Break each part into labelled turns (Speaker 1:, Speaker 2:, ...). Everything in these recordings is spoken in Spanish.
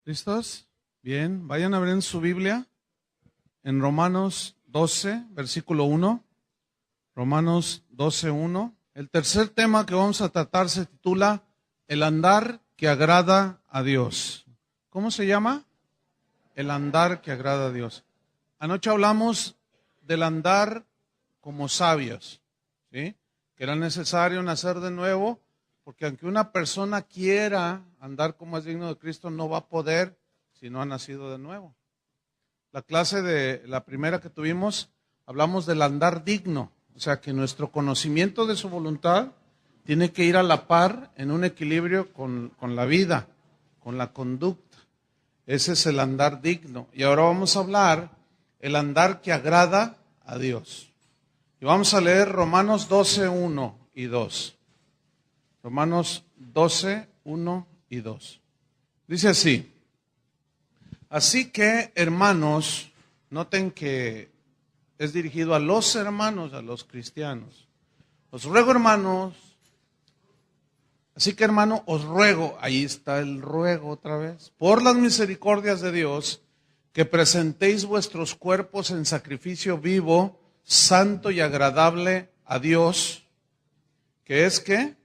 Speaker 1: ¿Listos? Bien, vayan a ver en su Biblia, en Romanos 12, versículo 1. Romanos 12, 1. El tercer tema que vamos a tratar se titula El andar que agrada a Dios. ¿Cómo se llama? El andar que agrada a Dios. Anoche hablamos del andar como sabios, ¿sí? Que era necesario nacer de nuevo, porque aunque una persona quiera andar como es digno de Cristo, no va a poder si no ha nacido de nuevo. La clase de la primera que tuvimos, hablamos del andar digno, o sea que nuestro conocimiento de su voluntad tiene que ir a la par en un equilibrio con la vida, con la conducta. Ese es el andar digno. Y ahora vamos a hablar el andar que agrada a Dios. Y vamos a leer Romanos 12, 1 y 2. Romanos 12, 1 y 2. Dice así: así que, hermanos, noten que es dirigido a los hermanos, a los cristianos. Os ruego, hermanos, así que, hermano, os ruego, ahí está el ruego otra vez, por las misericordias de Dios, que presentéis vuestros cuerpos en sacrificio vivo, santo y agradable a Dios, que es ¿qué?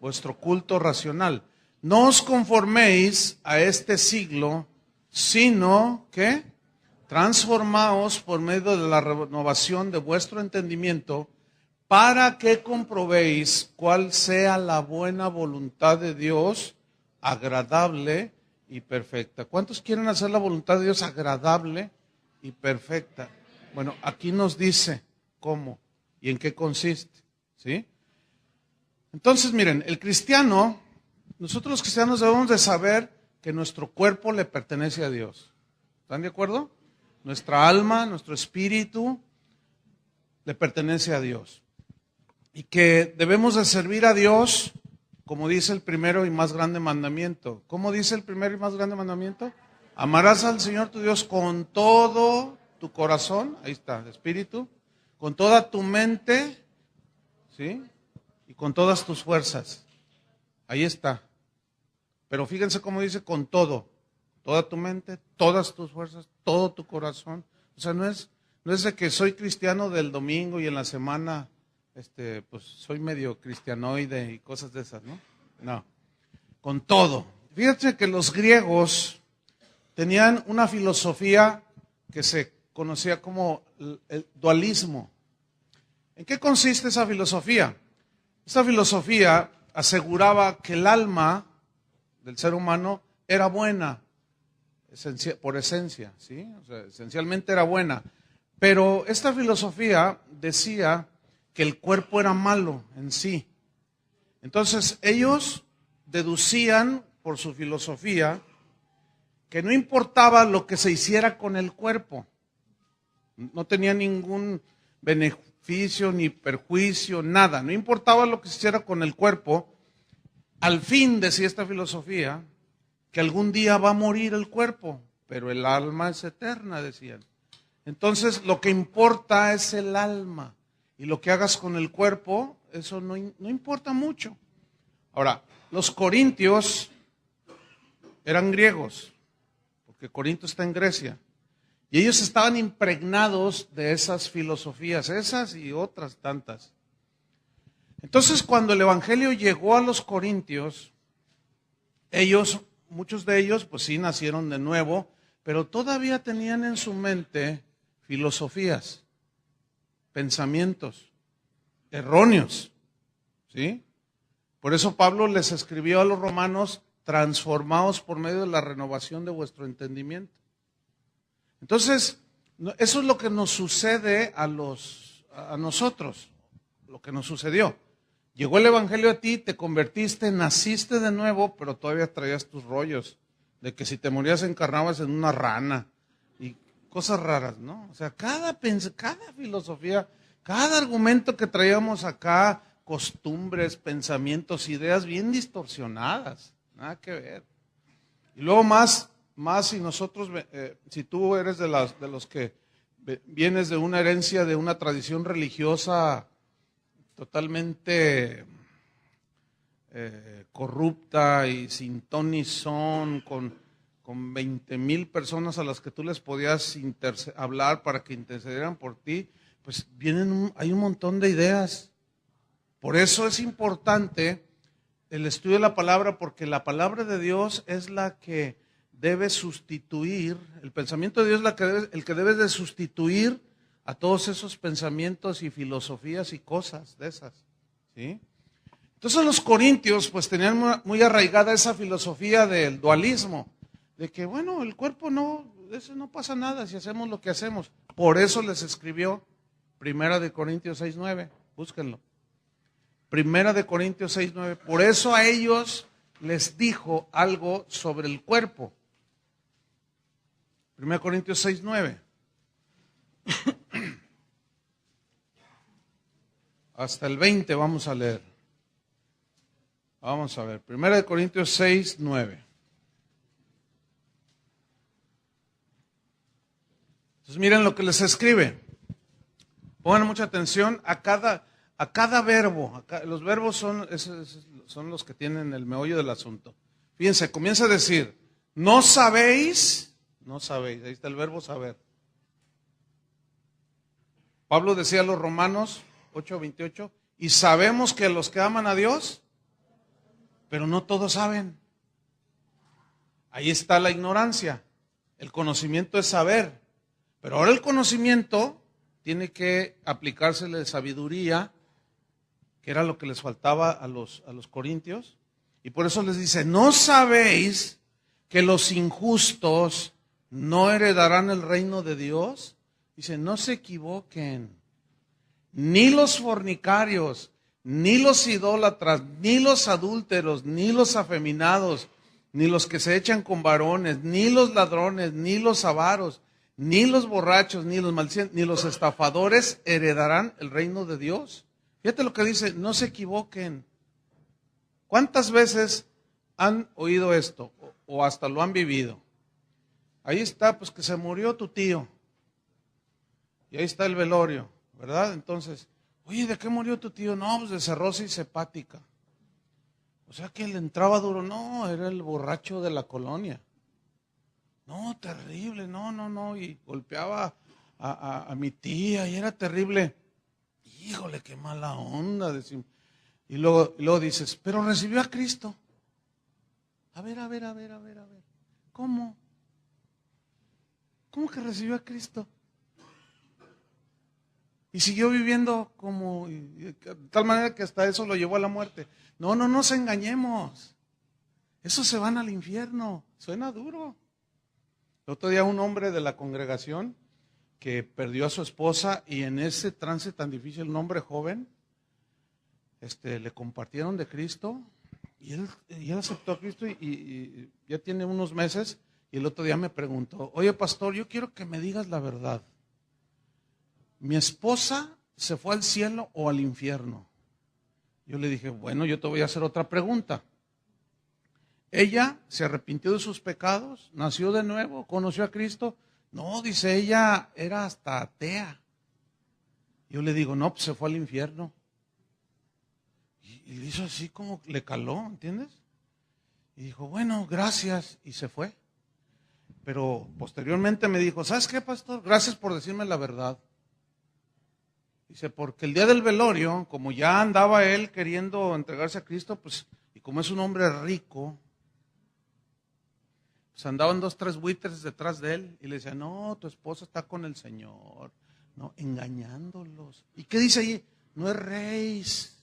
Speaker 1: Vuestro culto racional. No os conforméis a este siglo, sino que transformaos por medio de la renovación de vuestro entendimiento, para que comprobéis cuál sea la buena voluntad de Dios, agradable y perfecta. ¿Cuántos quieren hacer la voluntad de Dios agradable y perfecta? Bueno, aquí nos dice cómo y en qué consiste, ¿sí? Entonces, miren, el cristiano, nosotros los cristianos debemos de saber que nuestro cuerpo le pertenece a Dios. ¿Están de acuerdo? Nuestra alma, nuestro espíritu le pertenece a Dios. Y que debemos de servir a Dios, como dice el primero y más grande mandamiento. ¿Cómo dice el primero y más grande mandamiento? Amarás al Señor tu Dios con todo tu corazón, ahí está, espíritu, con toda tu mente, ¿sí? Y con todas tus fuerzas. Ahí está. Pero fíjense cómo dice con todo. Toda tu mente, todas tus fuerzas, todo tu corazón. O sea, no es de que soy cristiano del domingo y en la semana pues soy medio cristianoide y cosas de esas, ¿no? No. Con todo. Fíjense que los griegos tenían una filosofía que se conocía como el dualismo. ¿En qué consiste esa filosofía? Esta filosofía aseguraba que el alma del ser humano era buena, por esencia, ¿sí? O sea, esencialmente era buena. Pero esta filosofía decía que el cuerpo era malo en sí. Entonces ellos deducían por su filosofía que no importaba lo que se hiciera con el cuerpo. No tenía ningún beneficio ni perjuicio, nada. No importaba lo que se hiciera con el cuerpo. Al fin, decía esta filosofía, que algún día va a morir el cuerpo, pero el alma es eterna, decían. Entonces, lo que importa es el alma. Y lo que hagas con el cuerpo, eso no importa mucho. Ahora, los corintios eran griegos, porque Corinto está en Grecia. Y ellos estaban impregnados de esas filosofías, esas y otras tantas. Entonces, cuando el evangelio llegó a los corintios, muchos de ellos, pues sí, nacieron de nuevo, pero todavía tenían en su mente filosofías, pensamientos erróneos, ¿sí? Por eso Pablo les escribió a los romanos: transformaos por medio de la renovación de vuestro entendimiento. Entonces, eso es lo que nos sucede a nosotros, lo que nos sucedió. Llegó el evangelio a ti, te convertiste, naciste de nuevo, pero todavía traías tus rollos de que si te morías encarnabas en una rana y cosas raras, ¿no? O sea, cada filosofía, cada argumento que traíamos acá, costumbres, pensamientos, ideas bien distorsionadas, nada que ver. Y luego más si nosotros, si tú eres de los que vienes de una herencia, de una tradición religiosa totalmente corrupta y sin ton ni son, con con 20,000 personas a las que tú les podías hablar para que intercedieran por ti, pues hay un montón de ideas. Por eso es importante el estudio de la palabra, porque la palabra de Dios es la que debe sustituir, el pensamiento de Dios es el que debe de sustituir a todos esos pensamientos y filosofías y cosas de esas, ¿sí? Entonces los corintios pues tenían muy arraigada esa filosofía del dualismo, de que bueno, el cuerpo no pasa nada si hacemos lo que hacemos. Por eso les escribió Primera de Corintios 6:9, búsquenlo. Primera de Corintios 6:9, por eso a ellos les dijo algo sobre el cuerpo. Primera de Corintios 6:9. Hasta el 20 vamos a leer. Vamos a ver, Primera de Corintios 6:9. Entonces miren lo que les escribe. Pongan mucha atención a cada verbo. Los verbos son los que tienen el meollo del asunto. Fíjense, comienza a decir, no sabéis, ahí está el verbo saber. Pablo decía a los Romanos 8:28, y sabemos que los que aman a Dios, pero no todos saben. Ahí está la ignorancia. El conocimiento es saber, pero ahora el conocimiento tiene que aplicársele de sabiduría, que era lo que les faltaba a los corintios, y por eso les dice, ¿no sabéis que los injustos no heredarán el reino de Dios? Dice, no se equivoquen, ni los fornicarios, ni los idólatras, ni los adúlteros, ni los afeminados, ni los que se echan con varones, ni los ladrones, ni los avaros, ni los borrachos, ni los maldicientes, ni los estafadores heredarán el reino de Dios. Fíjate lo que dice, no se equivoquen. ¿Cuántas veces han oído esto o hasta lo han vivido? Ahí está, pues que se murió tu tío. Y ahí está el velorio, ¿verdad? Entonces, oye, ¿de qué murió tu tío? No, pues de cirrosis hepática. O sea que le entraba duro. No, era el borracho de la colonia. No, terrible, no. Y golpeaba a mi tía y era terrible. Híjole, qué mala onda. Y luego dices, pero recibió a Cristo. A ver. ¿Cómo? ¿Cómo que recibió a Cristo? Y siguió viviendo de tal manera que hasta eso lo llevó a la muerte. No nos engañemos. Esos se van al infierno. Suena duro. El otro día un hombre de la congregación que perdió a su esposa y en ese trance tan difícil, un hombre joven, le compartieron de Cristo y él aceptó a Cristo y ya tiene unos meses y el otro día me preguntó, oye pastor, yo quiero que me digas la verdad. ¿Mi esposa se fue al cielo o al infierno? Yo le dije, bueno, yo te voy a hacer otra pregunta. ¿Ella se arrepintió de sus pecados? ¿Nació de nuevo? ¿Conoció a Cristo? No, dice, ella era hasta atea. Yo le digo, no, pues se fue al infierno. Y le hizo así como le caló, ¿entiendes? Y dijo, bueno, gracias, y se fue. Pero posteriormente me dijo, ¿sabes qué, pastor? Gracias por decirme la verdad. Dice, porque el día del velorio, como ya andaba él queriendo entregarse a Cristo, pues, y como es un hombre rico, pues andaban 2, 3 buitres detrás de él, y le decía, no, tu esposa está con el Señor, no, engañándolos. ¿Y qué dice ahí? No erréis,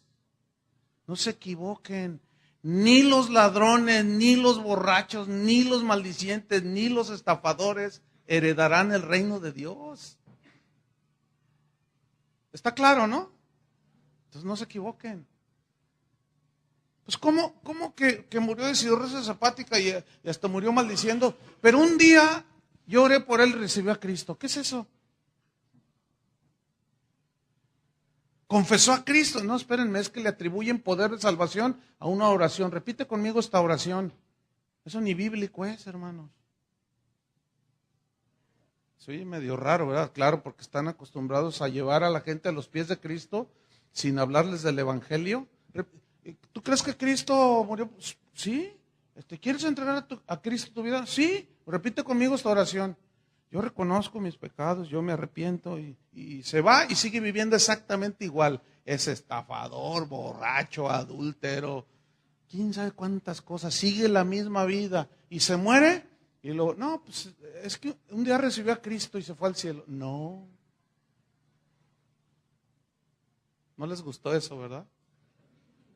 Speaker 1: no se equivoquen, ni los ladrones, ni los borrachos, ni los maldicientes, ni los estafadores heredarán el reino de Dios. Está claro, ¿no? Entonces no se equivoquen. Pues ¿cómo que murió de cirrosis hepática y hasta murió maldiciendo? Pero un día yo oré por él y recibió a Cristo. ¿Qué es eso? Confesó a Cristo. No, espérenme, es que le atribuyen poder de salvación a una oración. Repite conmigo esta oración. Eso ni bíblico es, hermanos. Soy medio raro, ¿verdad? Claro, porque están acostumbrados a llevar a la gente a los pies de Cristo sin hablarles del Evangelio. ¿Tú crees que Cristo murió? Sí. ¿Quieres entregar a Cristo tu vida? Sí. Repite conmigo esta oración. Yo reconozco mis pecados, yo me arrepiento y se va y sigue viviendo exactamente igual. Es estafador, borracho, adúltero, quién sabe cuántas cosas. Sigue la misma vida y se muere y luego, no, pues es que un día recibió a Cristo y se fue al cielo. No. No les gustó eso, ¿verdad?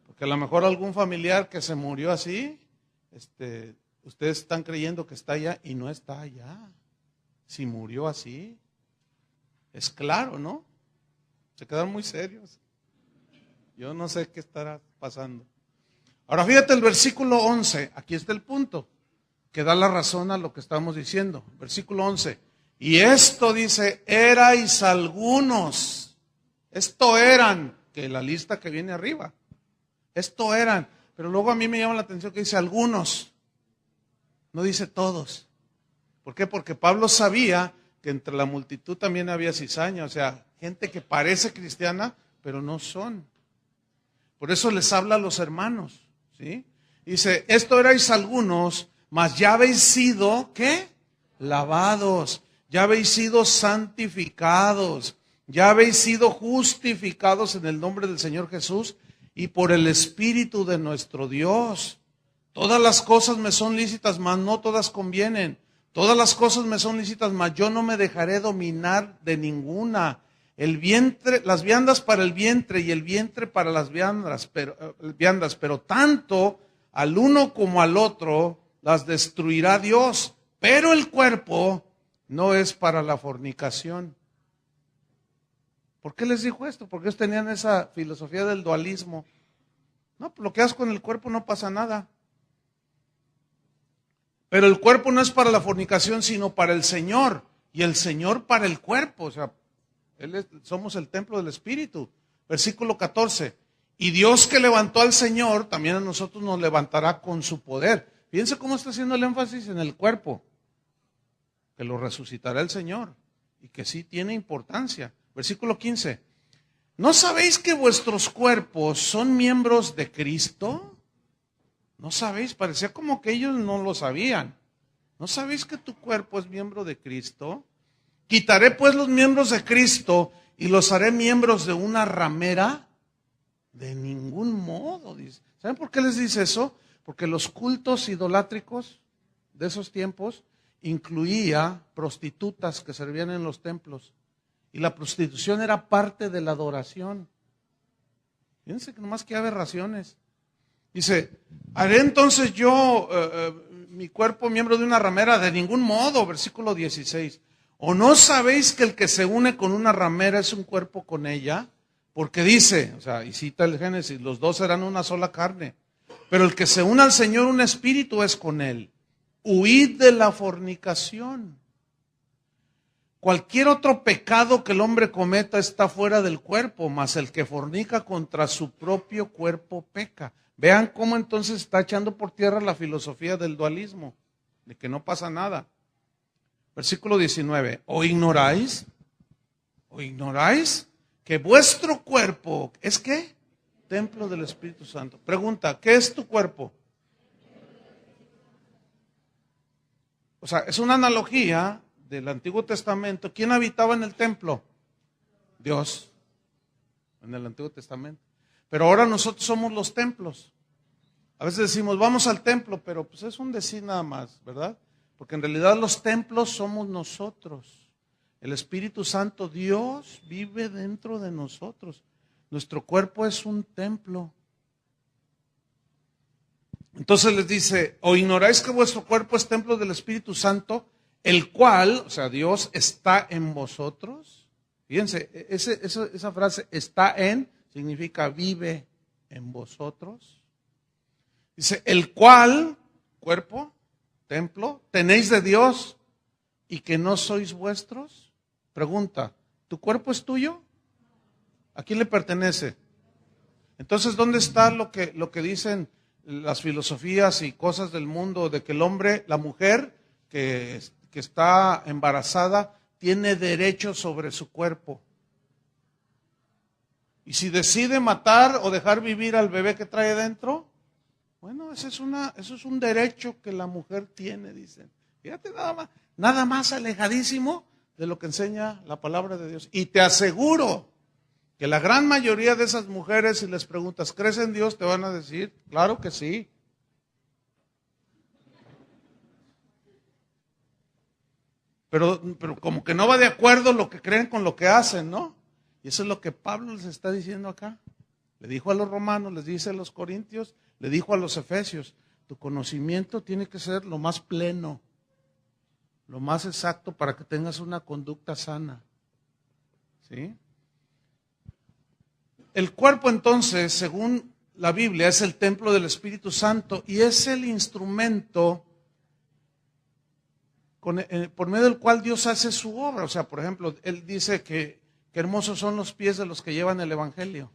Speaker 1: Porque a lo mejor algún familiar que se murió así, ustedes están creyendo que está allá y no está allá. Si murió así, es claro, ¿no? Se quedaron muy serios. Yo no sé qué estará pasando. Ahora fíjate el versículo 11, aquí está el punto, que da la razón a lo que estamos diciendo. Versículo 11, y esto dice, erais algunos, esto eran, que la lista que viene arriba, esto eran, pero luego a mí me llama la atención que dice algunos, no dice todos. ¿Por qué? Porque Pablo sabía que entre la multitud también había cizaña, o sea, gente que parece cristiana, pero no son. Por eso les habla a los hermanos, ¿sí? Dice, esto erais algunos, mas ya habéis sido, ¿qué? Lavados, ya habéis sido santificados, ya habéis sido justificados en el nombre del Señor Jesús y por el Espíritu de nuestro Dios. Todas las cosas me son lícitas, mas no todas convienen. Todas las cosas me son lícitas, mas yo no me dejaré dominar de ninguna. El vientre, las viandas para el vientre y el vientre para las viandas, pero tanto al uno como al otro las destruirá Dios. Pero el cuerpo no es para la fornicación. ¿Por qué les dijo esto? Porque ellos tenían esa filosofía del dualismo. No, pues lo que hagas con el cuerpo no pasa nada. Pero el cuerpo no es para la fornicación, sino para el Señor. Y el Señor para el cuerpo. O sea, somos el templo del Espíritu. Versículo 14. Y Dios que levantó al Señor, también a nosotros nos levantará con su poder. Fíjense cómo está haciendo el énfasis en el cuerpo. Que lo resucitará el Señor. Y que sí tiene importancia. Versículo 15. ¿No sabéis que vuestros cuerpos son miembros de Cristo? ¿No sabéis? Parecía como que ellos no lo sabían. ¿No sabéis que tu cuerpo es miembro de Cristo? Quitaré pues los miembros de Cristo y los haré miembros de una ramera. De ningún modo, dice. ¿Saben por qué les dice eso? Porque los cultos idolátricos de esos tiempos incluía prostitutas que servían en los templos. Y la prostitución era parte de la adoración. Fíjense que nomás que aberraciones. Dice, haré entonces yo mi cuerpo miembro de una ramera, de ningún modo, versículo 16. ¿O no sabéis que el que se une con una ramera es un cuerpo con ella? Porque dice, o sea, y cita el Génesis, los dos serán una sola carne. Pero el que se une al Señor, un espíritu es con él. Huid de la fornicación. Cualquier otro pecado que el hombre cometa está fuera del cuerpo, mas el que fornica contra su propio cuerpo peca. Vean cómo entonces está echando por tierra la filosofía del dualismo, de que no pasa nada. Versículo 19, ¿o ignoráis que vuestro cuerpo es qué? Templo del Espíritu Santo. Pregunta, ¿qué es tu cuerpo? O sea, es una analogía del Antiguo Testamento. ¿Quién habitaba en el templo? Dios, en el Antiguo Testamento. Pero ahora nosotros somos los templos. A veces decimos, vamos al templo, pero pues es un decir nada más, ¿verdad? Porque en realidad los templos somos nosotros. El Espíritu Santo, Dios, vive dentro de nosotros. Nuestro cuerpo es un templo. Entonces les dice, ¿o ignoráis que vuestro cuerpo es templo del Espíritu Santo, el cual, o sea, Dios está en vosotros? Fíjense, esa frase, está en, significa vive en vosotros. Dice, el cual, cuerpo, templo, tenéis de Dios y que no sois vuestros. Pregunta, ¿tu cuerpo es tuyo? ¿A quién le pertenece? Entonces, ¿dónde está lo que dicen las filosofías y cosas del mundo de que el hombre, la mujer que está embarazada, tiene derecho sobre su cuerpo? Y si decide matar o dejar vivir al bebé que trae dentro, bueno, eso es un derecho que la mujer tiene, dicen. Fíjate nada más alejadísimo de lo que enseña la palabra de Dios. Y te aseguro que la gran mayoría de esas mujeres, si les preguntas, ¿crees en Dios? Te van a decir, claro que sí. Pero como que no va de acuerdo lo que creen con lo que hacen, ¿no? Y eso es lo que Pablo les está diciendo acá. Le dijo a los romanos, les dice a los corintios, le dijo a los efesios, tu conocimiento tiene que ser lo más pleno, lo más exacto para que tengas una conducta sana. ¿Sí? El cuerpo entonces, según la Biblia, es el templo del Espíritu Santo y es el instrumento por medio del cual Dios hace su obra. O sea, por ejemplo, Él dice que hermosos son los pies de los que llevan el Evangelio.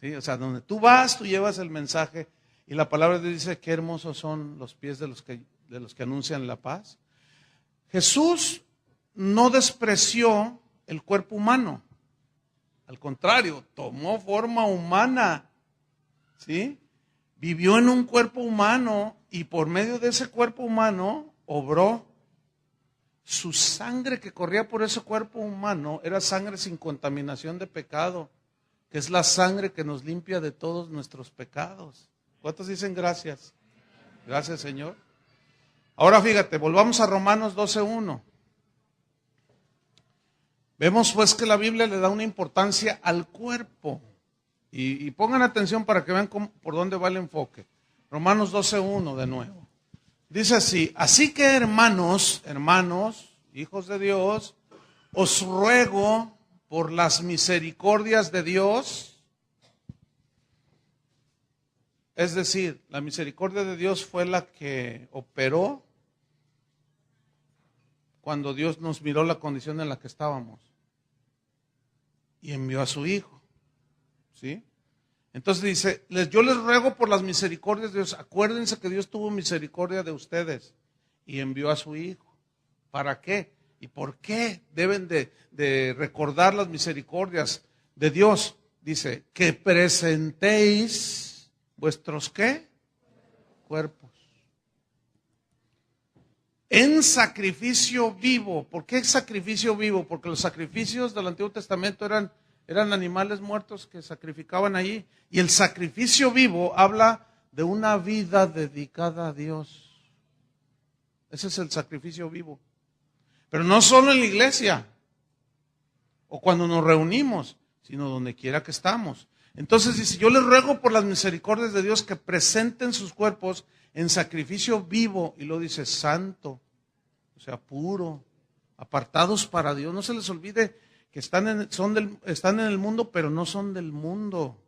Speaker 1: ¿Sí? O sea, donde tú vas, tú llevas el mensaje y la palabra de Dios dice que hermosos son los pies de los que anuncian la paz. Jesús no despreció el cuerpo humano. Al contrario, tomó forma humana. ¿Sí? Vivió en un cuerpo humano y por medio de ese cuerpo humano obró. Su sangre que corría por ese cuerpo humano era sangre sin contaminación de pecado, que es la sangre que nos limpia de todos nuestros pecados. ¿Cuántos dicen gracias? Gracias, Señor. Ahora fíjate, volvamos a Romanos 12:1. Vemos pues que la Biblia le da una importancia al cuerpo. Y pongan atención para que vean por dónde va el enfoque. Romanos 12:1 de nuevo. Dice así, así que hermanos, hijos de Dios, os ruego por las misericordias de Dios. Es decir, la misericordia de Dios fue la que operó cuando Dios nos miró la condición en la que estábamos y envió a su Hijo. ¿Sí? Entonces dice, yo les ruego por las misericordias de Dios, acuérdense que Dios tuvo misericordia de ustedes y envió a su Hijo. ¿Para qué? ¿Y por qué deben de recordar las misericordias de Dios? Dice, que presentéis vuestros ¿qué? Cuerpos. En sacrificio vivo. ¿Por qué sacrificio vivo? Porque los sacrificios del Antiguo Testamento eran animales muertos que sacrificaban allí. Y el sacrificio vivo habla de una vida dedicada a Dios. Ese es el sacrificio vivo. Pero no solo en la iglesia o cuando nos reunimos, sino donde quiera que estamos. Entonces dice, yo les ruego por las misericordias de Dios que presenten sus cuerpos en sacrificio vivo. Y lo dice santo, o sea, puro, apartados para Dios. No se les olvide que están en el mundo, pero no son del mundo.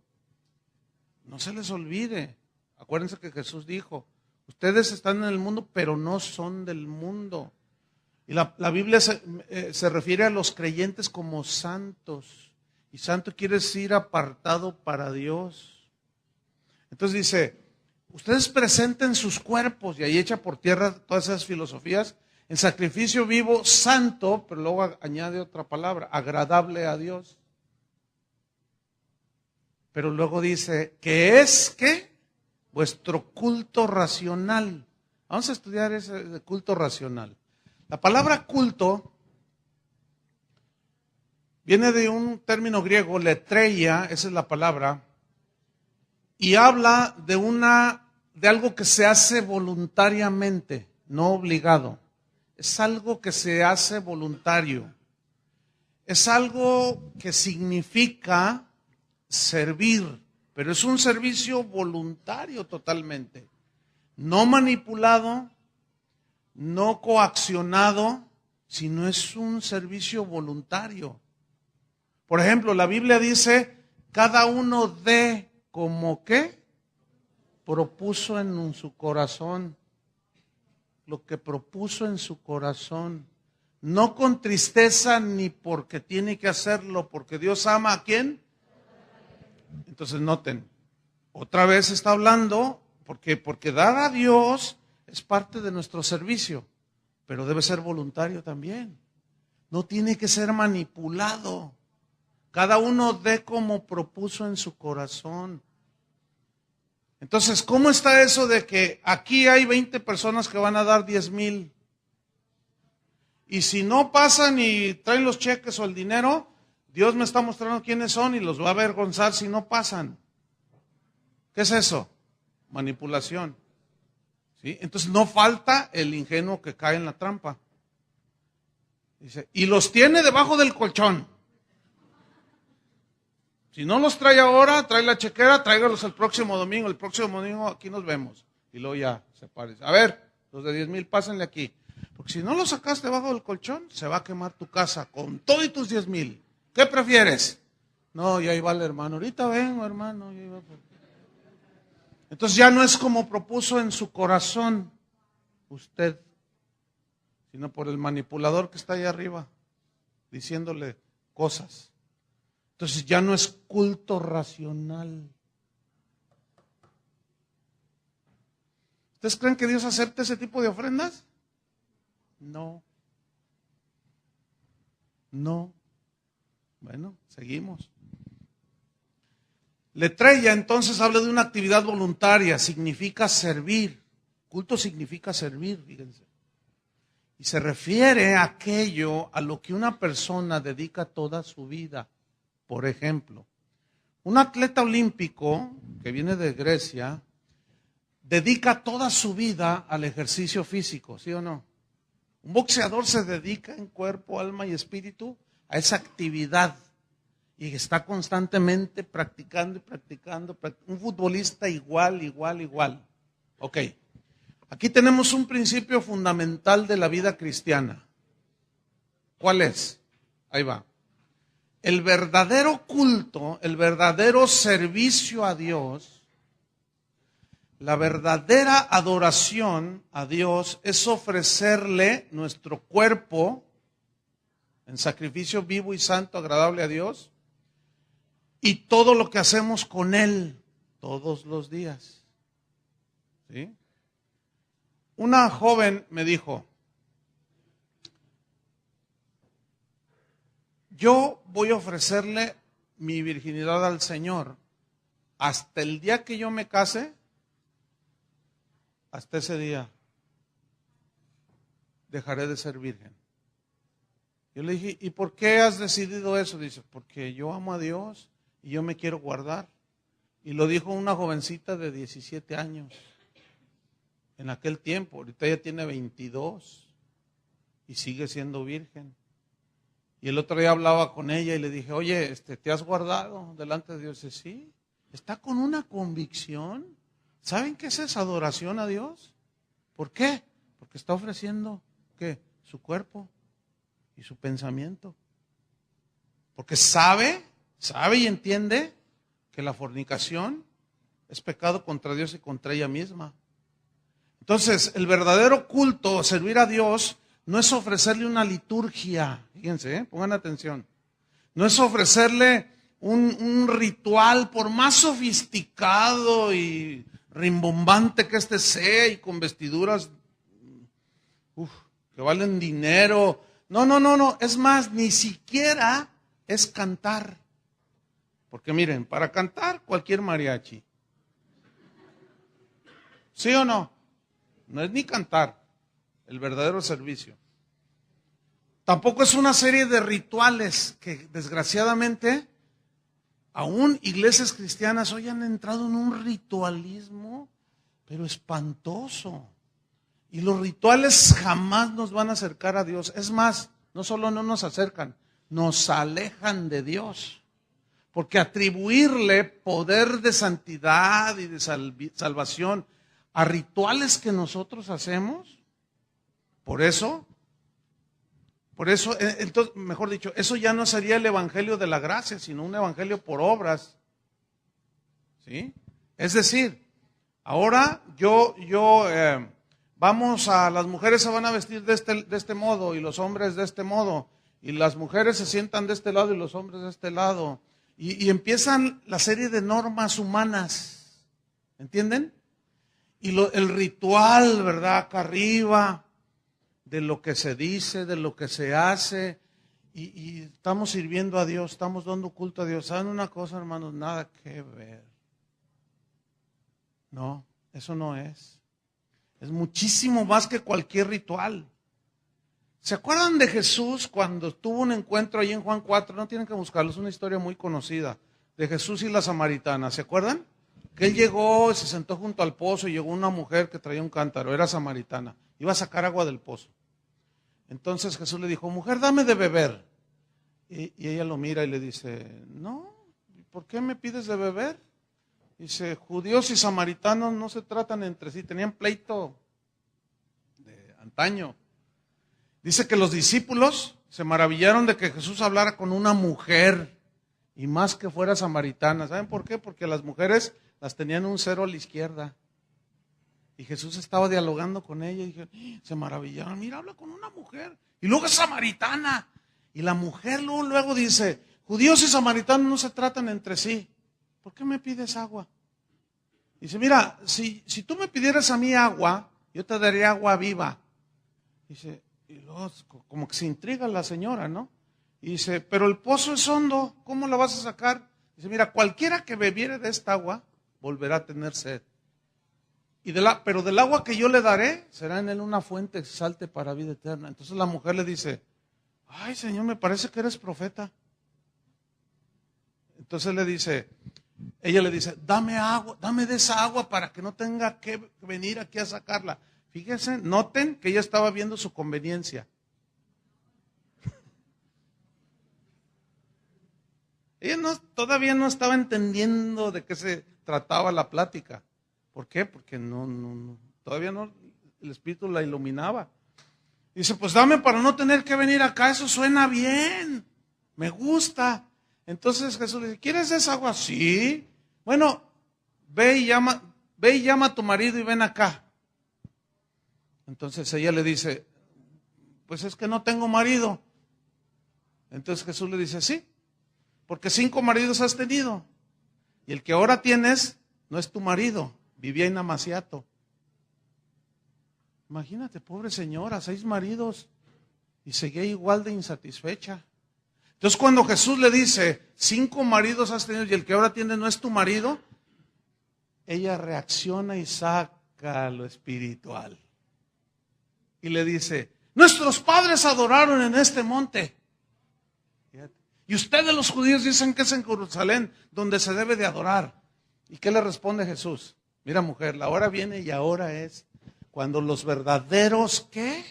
Speaker 1: No se les olvide. Acuérdense que Jesús dijo, ustedes están en el mundo, pero no son del mundo. Y la Biblia se refiere a los creyentes como santos. Y santo quiere decir apartado para Dios. Entonces dice, ustedes presenten sus cuerpos, y ahí echa por tierra todas esas filosofías, en sacrificio vivo, santo, pero luego añade otra palabra, agradable a Dios. Pero luego dice, que es, ¿qué? Vuestro culto racional. Vamos a estudiar ese culto racional. La palabra culto viene de un término griego, letreia, esa es la palabra, y habla de algo que se hace voluntariamente, no obligado. Es algo que se hace voluntario. Es algo que significa servir, pero es un servicio voluntario totalmente. No manipulado, no coaccionado, sino es un servicio voluntario. Por ejemplo, la Biblia dice, cada uno dé como ¿qué? Propuso en su corazón. Lo que propuso en su corazón. No con tristeza ni porque tiene que hacerlo, porque Dios ama ¿a quién? Entonces noten, otra vez está hablando, porque dar a Dios es parte de nuestro servicio, pero debe ser voluntario también. No tiene que ser manipulado. Cada uno dé como propuso en su corazón. Entonces, ¿cómo está eso de que aquí hay 20 personas que van a dar 10,000 Y si no pasan y traen los cheques o el dinero, Dios me está mostrando quiénes son y los va a avergonzar si no pasan. ¿Qué es eso? Manipulación. ¿Sí? Entonces no falta el ingenuo que cae en la trampa. Dice, y los tiene debajo del colchón. Si no los trae ahora, trae la chequera, tráigalos el próximo domingo. El próximo domingo aquí nos vemos. Y luego ya se parece. A ver, los de 10,000, pásenle aquí. Porque si no los sacas debajo del colchón, se va a quemar tu casa con todo y tus 10,000. ¿Qué prefieres? No, ya iba el hermano. Ahorita vengo, hermano. Entonces ya no es como propuso en su corazón usted, sino por el manipulador que está ahí arriba, diciéndole cosas. Entonces ya no es culto racional. ¿Ustedes creen que Dios acepta ese tipo de ofrendas? No. No. Bueno, seguimos. Letrella entonces habla de una actividad voluntaria, significa servir. Culto significa servir, fíjense. Y se refiere a aquello a lo que una persona dedica toda su vida. Por ejemplo, un atleta olímpico que viene de Grecia dedica toda su vida al ejercicio físico, ¿sí o no? Un boxeador se dedica en cuerpo, alma y espíritu a esa actividad y está constantemente practicando y practicando. Un futbolista igual. Ok, aquí tenemos un principio fundamental de la vida cristiana. ¿Cuál es? Ahí va. El verdadero culto, el verdadero servicio a Dios, la verdadera adoración a Dios es ofrecerle nuestro cuerpo en sacrificio vivo y santo, agradable a Dios, y todo lo que hacemos con Él todos los días. ¿Sí? Una joven me dijo, yo voy a ofrecerle mi virginidad al Señor hasta el día que yo me case, hasta ese día dejaré de ser virgen. Yo le dije, ¿y por qué has decidido eso? Dice, porque yo amo a Dios y yo me quiero guardar. Y lo dijo una jovencita de 17 años en aquel tiempo. Ahorita ella tiene 22 y sigue siendo virgen. Y el otro día hablaba con ella y le dije, oye, ¿te has guardado delante de Dios? Dice, sí, está con una convicción. ¿Saben qué es esa adoración a Dios? ¿Por qué? Porque está ofreciendo, ¿qué? Su cuerpo y su pensamiento. Porque sabe y entiende que la fornicación es pecado contra Dios y contra ella misma. Entonces, el verdadero culto, servir a Dios, no es ofrecerle una liturgia. Fíjense, pongan atención. No es ofrecerle un ritual, por más sofisticado y rimbombante que sea, y con vestiduras que valen dinero. No. Es más, ni siquiera es cantar. Porque miren, para cantar cualquier mariachi. ¿Sí o no? No es ni cantar, el verdadero servicio. Tampoco es una serie de rituales que desgraciadamente aún iglesias cristianas hoy han entrado en un ritualismo, pero espantoso. Y los rituales jamás nos van a acercar a Dios. Es más, no solo no nos acercan, nos alejan de Dios. Porque atribuirle poder de santidad y de salvación a rituales que nosotros hacemos, por eso, entonces, mejor dicho, eso ya no sería el evangelio de la gracia, sino un evangelio por obras. ¿Sí? Es decir, ahora las mujeres se van a vestir de este modo y los hombres de este modo, y las mujeres se sientan de este lado y los hombres de este lado, y empiezan la serie de normas humanas, ¿entienden? Y el ritual, ¿verdad? Acá arriba, de lo que se dice, de lo que se hace, y estamos sirviendo a Dios, estamos dando culto a Dios. ¿Saben una cosa, hermanos? Nada que ver. No, eso no es. Es muchísimo más que cualquier ritual. ¿Se acuerdan de Jesús cuando tuvo un encuentro ahí en Juan 4? No tienen que buscarlo, es una historia muy conocida, de Jesús y la samaritana. ¿Se acuerdan? Que él llegó, se sentó junto al pozo y llegó una mujer que traía un cántaro, era samaritana, iba a sacar agua del pozo. Entonces Jesús le dijo, mujer, dame de beber. Y ella lo mira y le dice, no, ¿por qué me pides de beber? Dice, judíos y samaritanos no se tratan entre sí, tenían pleito de antaño. Dice que los discípulos se maravillaron de que Jesús hablara con una mujer y más que fuera samaritana. ¿Saben por qué? Porque las mujeres las tenían un cero a la izquierda. Y Jesús estaba dialogando con ella y dije, se maravillaron, mira, habla con una mujer. Y luego es samaritana. Y la mujer luego dice, judíos y samaritanos no se tratan entre sí. ¿Por qué me pides agua? Dice, mira, si tú me pidieras a mí agua, yo te daría agua viva. Dice, y luego como que se intriga la señora, ¿no? Y dice, pero el pozo es hondo, ¿cómo la vas a sacar? Dice, mira, cualquiera que bebiere de esta agua volverá a tener sed. Pero del agua que yo le daré, será en él una fuente que salte para vida eterna. Entonces la mujer le dice, ay, Señor, me parece que eres profeta. Entonces ella le dice, dame agua, dame de esa agua para que no tenga que venir aquí a sacarla. Fíjense, noten que ella estaba viendo su conveniencia. Ella todavía no estaba entendiendo de qué se trataba la plática. ¿Por qué? Porque todavía no, el Espíritu la iluminaba. Dice, pues dame para no tener que venir acá, eso suena bien, me gusta. Entonces Jesús le dice, ¿quieres esa agua? Sí. Bueno, ve y llama a tu marido y ven acá. Entonces ella le dice, pues es que no tengo marido. Entonces Jesús le dice, sí, porque 5 maridos has tenido. Y el que ahora tienes no es tu marido, vivía en Amaciato. Imagínate, pobre señora, 6 maridos y seguía igual de insatisfecha. Entonces cuando Jesús le dice, 5 maridos has tenido y el que ahora tienes no es tu marido, ella reacciona y saca lo espiritual. Y le dice, nuestros padres adoraron en este monte. Y ustedes los judíos dicen que es en Jerusalén donde se debe de adorar. ¿Y qué le responde Jesús? Mira, mujer, la hora viene y ahora es cuando los verdaderos, ¿qué?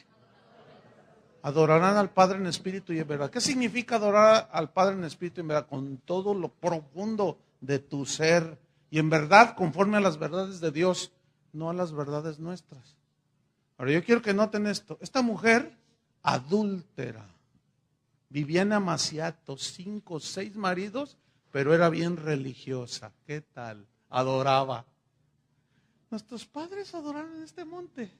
Speaker 1: Adorarán al Padre en espíritu y en verdad. ¿Qué significa adorar al Padre en espíritu y en verdad? Con todo lo profundo de tu ser y en verdad conforme a las verdades de Dios, no a las verdades nuestras. Ahora yo quiero que noten esto. Esta mujer adúltera, vivía en Amaciato, 5, 6 maridos, pero era bien religiosa. ¿Qué tal? Adoraba. Nuestros padres adoraron en este monte.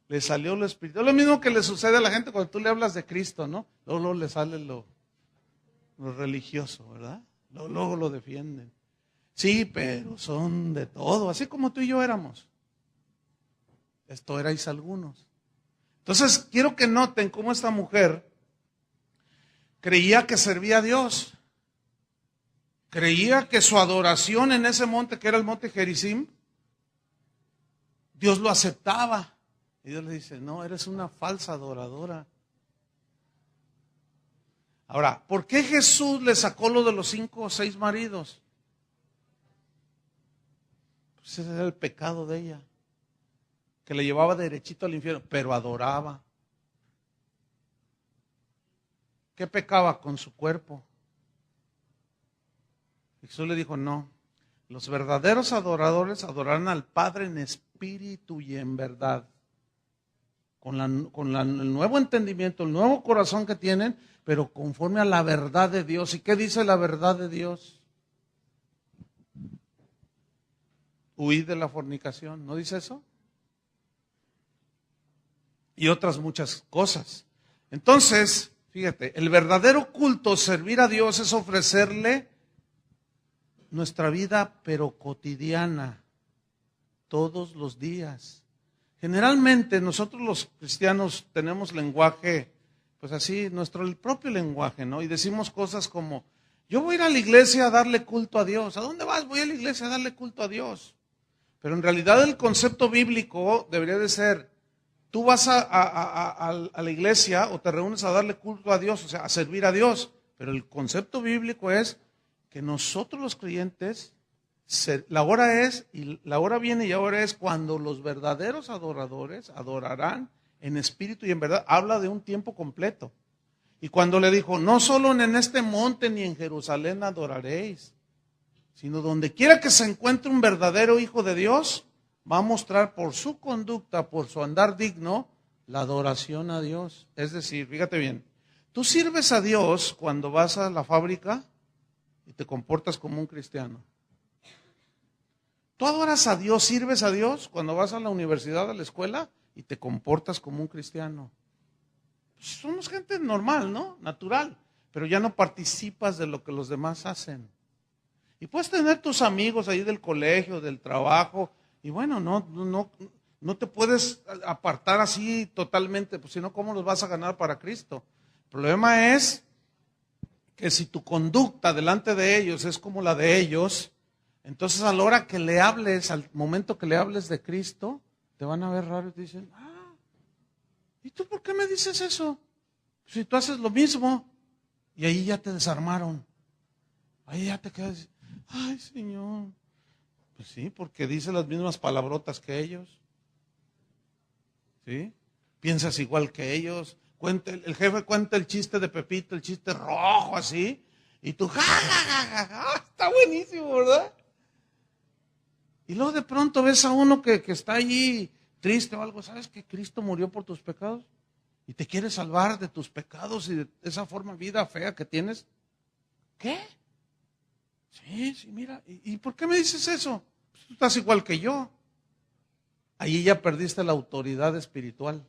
Speaker 1: Le salió lo espiritual. Lo mismo que le sucede a la gente cuando tú le hablas de Cristo, ¿no? Luego le sale lo religioso, ¿verdad? Luego lo defienden. Sí, pero son de todo, así como tú y yo éramos. Esto erais algunos. Entonces, quiero que noten cómo esta mujer creía que servía a Dios. Creía que su adoración en ese monte, que era el monte Gerizim, Dios lo aceptaba. Y Dios le dice, no, eres una falsa adoradora. Ahora, ¿por qué Jesús le sacó lo de los 5 o 6 maridos? Pues ese era el pecado de ella, que le llevaba derechito al infierno, pero adoraba. ¿Qué pecaba? Con su cuerpo. Jesús le dijo, no, los verdaderos adoradores adorarán al Padre en espíritu y en verdad. Con el nuevo entendimiento, el nuevo corazón que tienen, pero conforme a la verdad de Dios. ¿Y qué dice la verdad de Dios? Huid de la fornicación, ¿no dice eso? Y otras muchas cosas. Entonces, fíjate, el verdadero culto, servir a Dios, es ofrecerle nuestra vida, pero cotidiana, todos los días. Generalmente nosotros los cristianos tenemos lenguaje, pues así, el propio lenguaje, ¿no? Y decimos cosas como, yo voy a ir a la iglesia a darle culto a Dios. ¿A dónde vas? Voy a la iglesia a darle culto a Dios. Pero en realidad el concepto bíblico debería de ser, tú vas a la iglesia o te reúnes a darle culto a Dios, o sea, a servir a Dios. Pero el concepto bíblico es que nosotros los creyentes, la hora es, y la hora viene y ahora es cuando los verdaderos adoradores adorarán en espíritu y en verdad. Habla de un tiempo completo. Y cuando le dijo, no solo en este monte ni en Jerusalén adoraréis, sino donde quiera que se encuentre un verdadero hijo de Dios, va a mostrar por su conducta, por su andar digno, la adoración a Dios. Es decir, fíjate bien, tú sirves a Dios cuando vas a la fábrica y te comportas como un cristiano. Tú adoras a Dios, sirves a Dios cuando vas a la universidad, a la escuela y te comportas como un cristiano. Pues somos gente normal, ¿no? Natural, pero ya no participas de lo que los demás hacen. Y puedes tener tus amigos ahí del colegio, del trabajo, y bueno, no te puedes apartar así totalmente, pues si no, ¿cómo los vas a ganar para Cristo? El problema es que si tu conducta delante de ellos es como la de ellos, entonces a la hora que le hables, al momento que le hables de Cristo, te van a ver raro y te dicen, ¿y tú por qué me dices eso? Si tú haces lo mismo. Y ahí ya te desarmaron. Ahí ya te quedas, ay Señor. Pues sí, porque dice las mismas palabrotas que ellos. ¿Sí? Piensas igual que ellos. El jefe cuenta el chiste de Pepito, el chiste rojo así. Y tú, está buenísimo, ¿verdad? Y luego de pronto ves a uno que está allí triste o algo. ¿Sabes que Cristo murió por tus pecados? Y te quiere salvar de tus pecados y de esa forma de vida fea que tienes. ¿Qué? Sí, mira. ¿Y por qué me dices eso? Pues tú estás igual que yo. Ahí ya perdiste la autoridad espiritual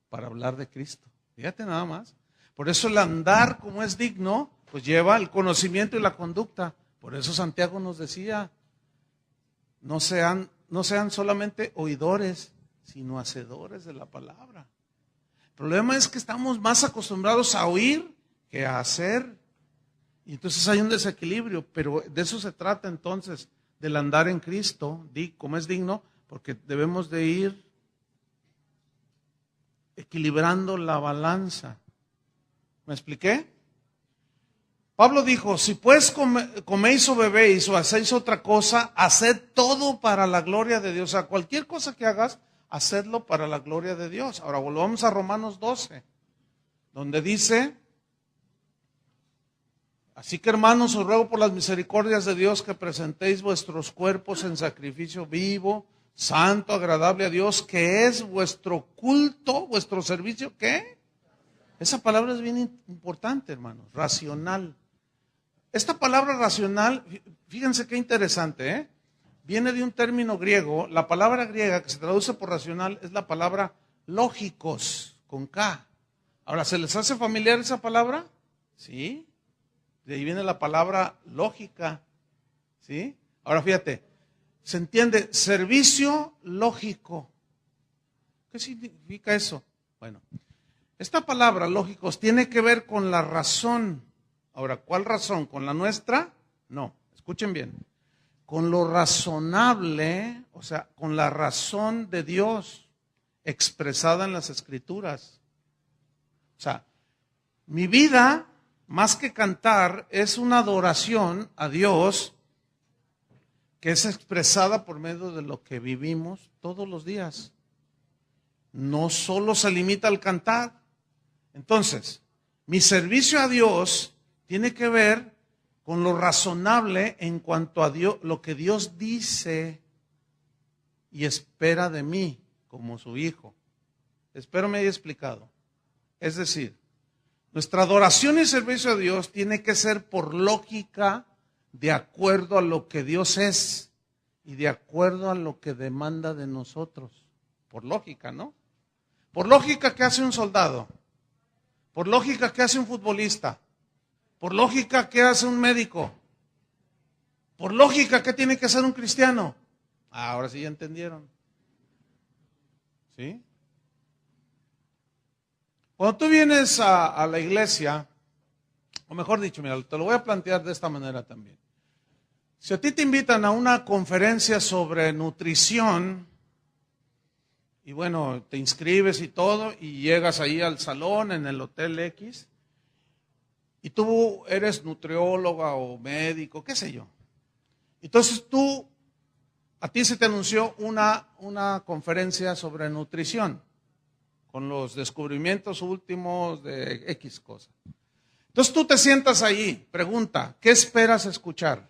Speaker 1: para hablar de Cristo. Fíjate nada más. Por eso el andar como es digno, pues lleva el conocimiento y la conducta. Por eso Santiago nos decía, no sean solamente oidores, sino hacedores de la palabra. El problema es que estamos más acostumbrados a oír que a hacer. Y entonces hay un desequilibrio, pero de eso se trata entonces, del andar en Cristo, como es digno, porque debemos de ir equilibrando la balanza. ¿Me expliqué? Pablo dijo, si pues coméis o bebéis o hacéis otra cosa, haced todo para la gloria de Dios. O sea, cualquier cosa que hagas, hacedlo para la gloria de Dios. Ahora volvamos a Romanos 12, donde dice, así que hermanos, os ruego por las misericordias de Dios que presentéis vuestros cuerpos en sacrificio vivo, santo, agradable a Dios, que es vuestro culto, vuestro servicio. ¿Qué? Esa palabra es bien importante, hermanos, racional. Esta palabra racional, fíjense qué interesante, viene de un término griego. La palabra griega que se traduce por racional es la palabra lógicos, con K. Ahora, ¿se les hace familiar esa palabra? Sí. De ahí viene la palabra lógica. ¿Sí? Ahora fíjate, se entiende servicio lógico. ¿Qué significa eso? Bueno, esta palabra lógicos tiene que ver con la razón. Ahora, ¿cuál razón? ¿Con la nuestra? No, escuchen bien. Con lo razonable, o sea, con la razón de Dios expresada en las Escrituras. O sea, mi vida, más que cantar, es una adoración a Dios que es expresada por medio de lo que vivimos todos los días. No solo se limita al cantar. Entonces, mi servicio a Dios tiene que ver con lo razonable en cuanto a Dios, lo que Dios dice y espera de mí como su hijo. Espero me haya explicado. Es decir, nuestra adoración y servicio a Dios tiene que ser por lógica, de acuerdo a lo que Dios es y de acuerdo a lo que demanda de nosotros. Por lógica, ¿no? Por lógica, ¿qué hace un soldado? Por lógica, ¿qué hace un futbolista? Por lógica, ¿qué hace un médico? Por lógica, ¿qué tiene que hacer un cristiano? Ahora sí ya entendieron. ¿Sí? Cuando tú vienes a la iglesia, o mejor dicho, mira, te lo voy a plantear de esta manera también. Si a ti te invitan a una conferencia sobre nutrición y bueno, te inscribes y todo, y llegas ahí al salón en el Hotel X, y tú eres nutrióloga o médico, qué sé yo. Entonces a ti se te anunció una conferencia sobre nutrición, con los descubrimientos últimos de X cosa. Entonces tú te sientas ahí, pregunta, ¿qué esperas escuchar?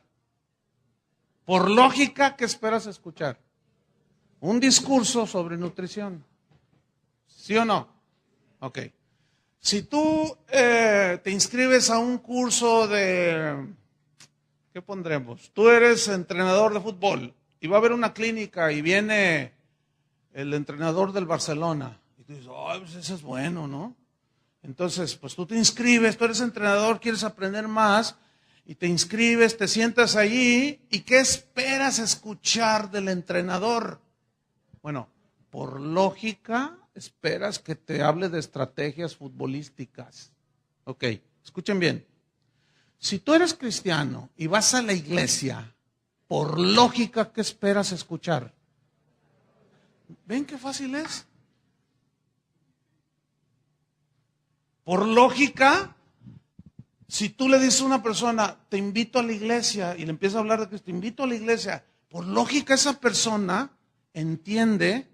Speaker 1: Por lógica, ¿qué esperas escuchar? Un discurso sobre nutrición. ¿Sí o no? Ok. Si tú te inscribes a un curso de, ¿qué pondremos? Tú eres entrenador de fútbol y va a haber una clínica y viene el entrenador del Barcelona. Y tú dices, oh, pues eso es bueno, ¿no? Entonces, pues tú te inscribes, tú eres entrenador, quieres aprender más y te inscribes, te sientas allí y ¿qué esperas escuchar del entrenador? Bueno, por lógica, esperas que te hable de estrategias futbolísticas. Ok, escuchen bien. Si tú eres cristiano y vas a la iglesia, por lógica, ¿qué esperas escuchar? ¿Ven qué fácil es? Por lógica, si tú le dices a una persona, te invito a la iglesia, y le empiezas a hablar de que te invito a la iglesia, por lógica esa persona entiende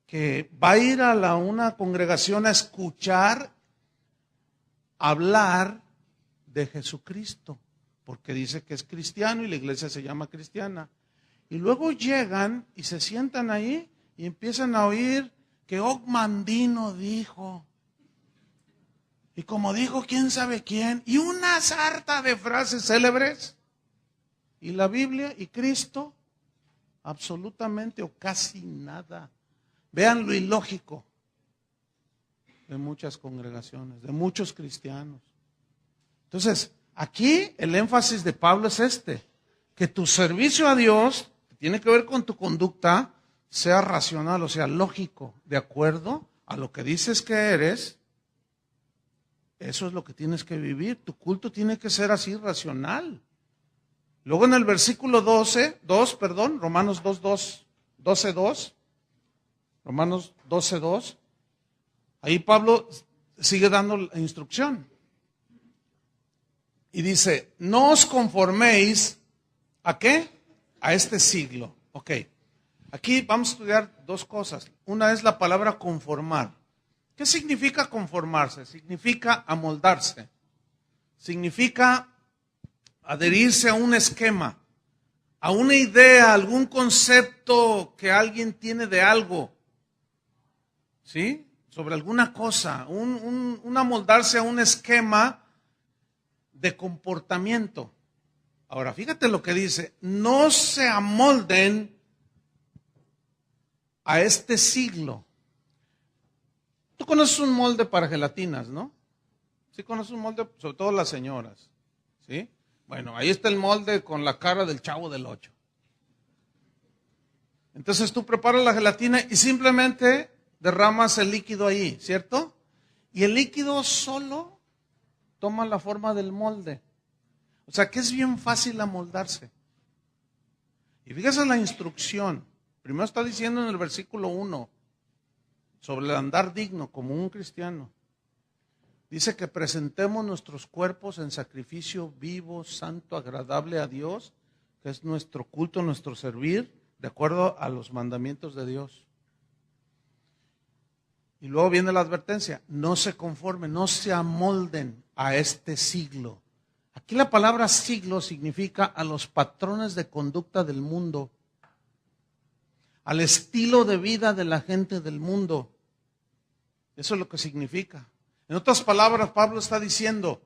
Speaker 1: que va a ir a una congregación a escuchar hablar de Jesucristo, porque dice que es cristiano y la iglesia se llama cristiana. Y luego llegan y se sientan ahí y empiezan a oír que Ogmandino dijo, y como dijo quién sabe quién, y una sarta de frases célebres, y la Biblia y Cristo, absolutamente o casi nada. Vean lo ilógico de muchas congregaciones, de muchos cristianos. Entonces, aquí el énfasis de Pablo es que tu servicio a Dios, que tiene que ver con tu conducta, sea racional, o sea, lógico, de acuerdo a lo que dices que eres. Eso es lo que tienes que vivir. Tu culto tiene que ser así racional. Luego en el versículo Romanos 12:2, Romanos 12:2, ahí Pablo sigue dando la instrucción. Y dice, no os conforméis, ¿a qué? A este siglo. Ok, aquí vamos a estudiar dos cosas. Una es la palabra conformar. ¿Qué significa conformarse? Significa amoldarse. Significa adherirse a un esquema, a una idea, a algún concepto que alguien tiene de algo, ¿sí? Sobre alguna cosa, un amoldarse a un esquema de comportamiento. Ahora, fíjate lo que dice, no se amolden a este siglo. Tú conoces un molde para gelatinas, ¿no? Sí conoces un molde, sobre todo las señoras, ¿sí? Bueno, ahí está el molde con la cara del Chavo del 8. Entonces tú preparas la gelatina y simplemente derramas el líquido ahí, ¿cierto? Y el líquido solo toma la forma del molde. O sea que es bien fácil amoldarse. Y fíjese en la instrucción. Primero está diciendo en el versículo 1 sobre el andar digno como un cristiano. Dice que presentemos nuestros cuerpos en sacrificio vivo, santo, agradable a Dios, que es nuestro culto, nuestro servir, de acuerdo a los mandamientos de Dios. Y luego viene la advertencia, no se conformen, no se amolden a este siglo. Aquí la palabra siglo significa a los patrones de conducta del mundo, al estilo de vida de la gente del mundo. Eso es lo que significa. En otras palabras, Pablo está diciendo,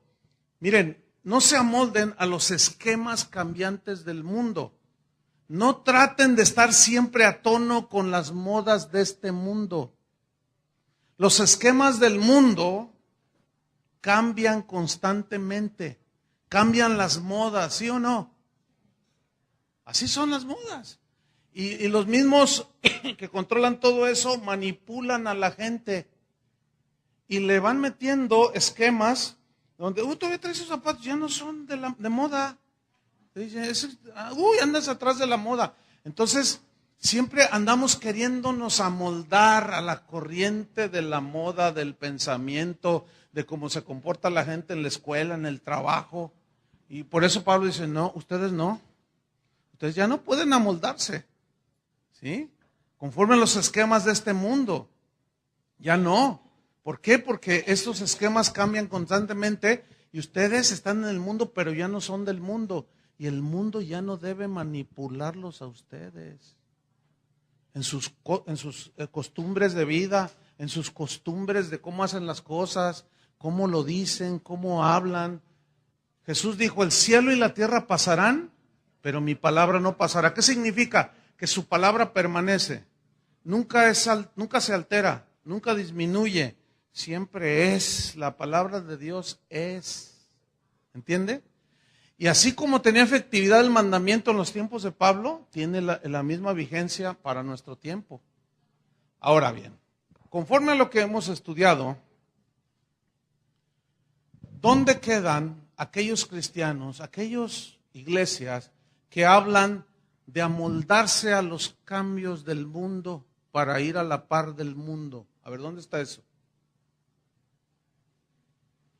Speaker 1: miren, no se amolden a los esquemas cambiantes del mundo. No traten de estar siempre a tono con las modas de este mundo. Los esquemas del mundo cambian constantemente. Cambian las modas, ¿sí o no? Así son las modas. Y los mismos que controlan todo eso manipulan a la gente. Y le van metiendo esquemas donde, todavía traes esos zapatos, ya no son de moda. Te dicen, andas atrás de la moda. Entonces, Siempre andamos queriéndonos amoldar a la corriente de la moda, del pensamiento, de cómo se comporta la gente en la escuela, en el trabajo. Y por eso Pablo dice, no, ustedes no. Ustedes ya no pueden amoldarse, ¿sí? Conforme a los esquemas de este mundo. Ya no. ¿Por qué? Porque estos esquemas cambian constantemente y ustedes están en el mundo, pero ya no son del mundo. Y el mundo ya no debe manipularlos a ustedes. En sus costumbres de vida, en sus costumbres de cómo hacen las cosas, cómo lo dicen, cómo hablan. Jesús dijo, el cielo y la tierra pasarán, pero mi palabra no pasará. ¿Qué significa? Que su palabra permanece. Nunca se altera, nunca disminuye. Siempre es, la palabra de Dios es. ¿Entiende? Y así como tenía efectividad el mandamiento en los tiempos de Pablo, tiene la misma vigencia para nuestro tiempo. Ahora bien, conforme a lo que hemos estudiado, ¿dónde quedan aquellos cristianos, aquellas iglesias que hablan de amoldarse a los cambios del mundo para ir a la par del mundo? A ver, ¿dónde está eso?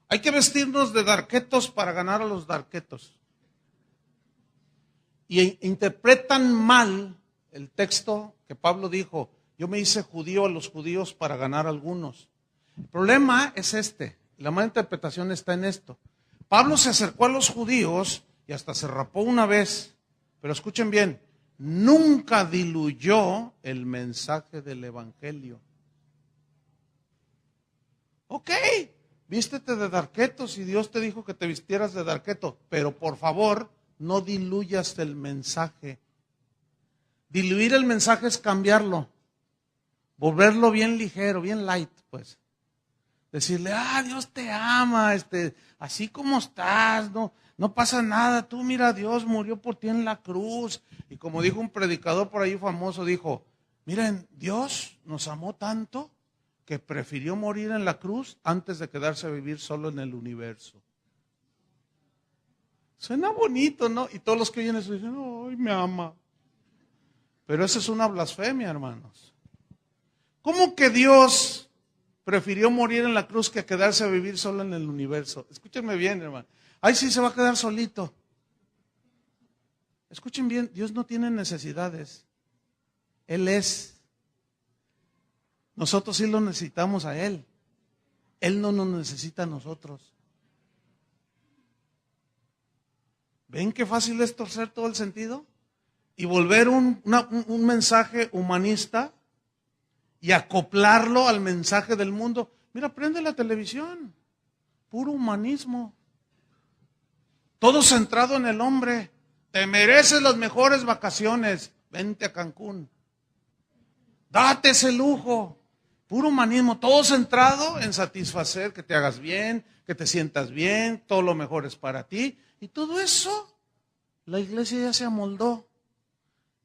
Speaker 1: Hay que vestirnos de darquetos para ganar a los darquetos. Y interpretan mal el texto que Pablo dijo, yo me hice judío a los judíos para ganar a algunos. El problema es la mala interpretación está en esto. Pablo se acercó a los judíos y hasta se rapó una vez, pero escuchen bien, nunca diluyó el mensaje del evangelio. Ok, vístete de darqueto si Dios te dijo que te vistieras de darqueto, pero por favor no diluyas el mensaje. Diluir el mensaje es cambiarlo, volverlo bien ligero, bien light, pues. Decirle, Dios te ama, así como estás, no pasa nada, tú mira, Dios murió por ti en la cruz. Y como dijo un predicador por ahí famoso, dijo, miren, Dios nos amó tanto que prefirió morir en la cruz antes de quedarse a vivir solo en el universo. Suena bonito, ¿no? Y todos los que oyen eso dicen, ¡ay, me ama! Pero eso es una blasfemia, hermanos. ¿Cómo que Dios prefirió morir en la cruz que quedarse a vivir solo en el universo? Escúchenme bien, hermano. Ay, sí, se va a quedar solito. Escuchen bien, Dios no tiene necesidades. Él es. Nosotros sí lo necesitamos a Él. Él no nos necesita a nosotros. ¿Ven qué fácil es torcer todo el sentido? Y volver un mensaje humanista y acoplarlo al mensaje del mundo. Mira, prende la televisión. Puro humanismo. Todo centrado en el hombre. Te mereces las mejores vacaciones. Vente a Cancún. Date ese lujo. Puro humanismo. Todo centrado en satisfacer, que te hagas bien, que te sientas bien, todo lo mejor es para ti. Y todo eso, la iglesia ya se amoldó.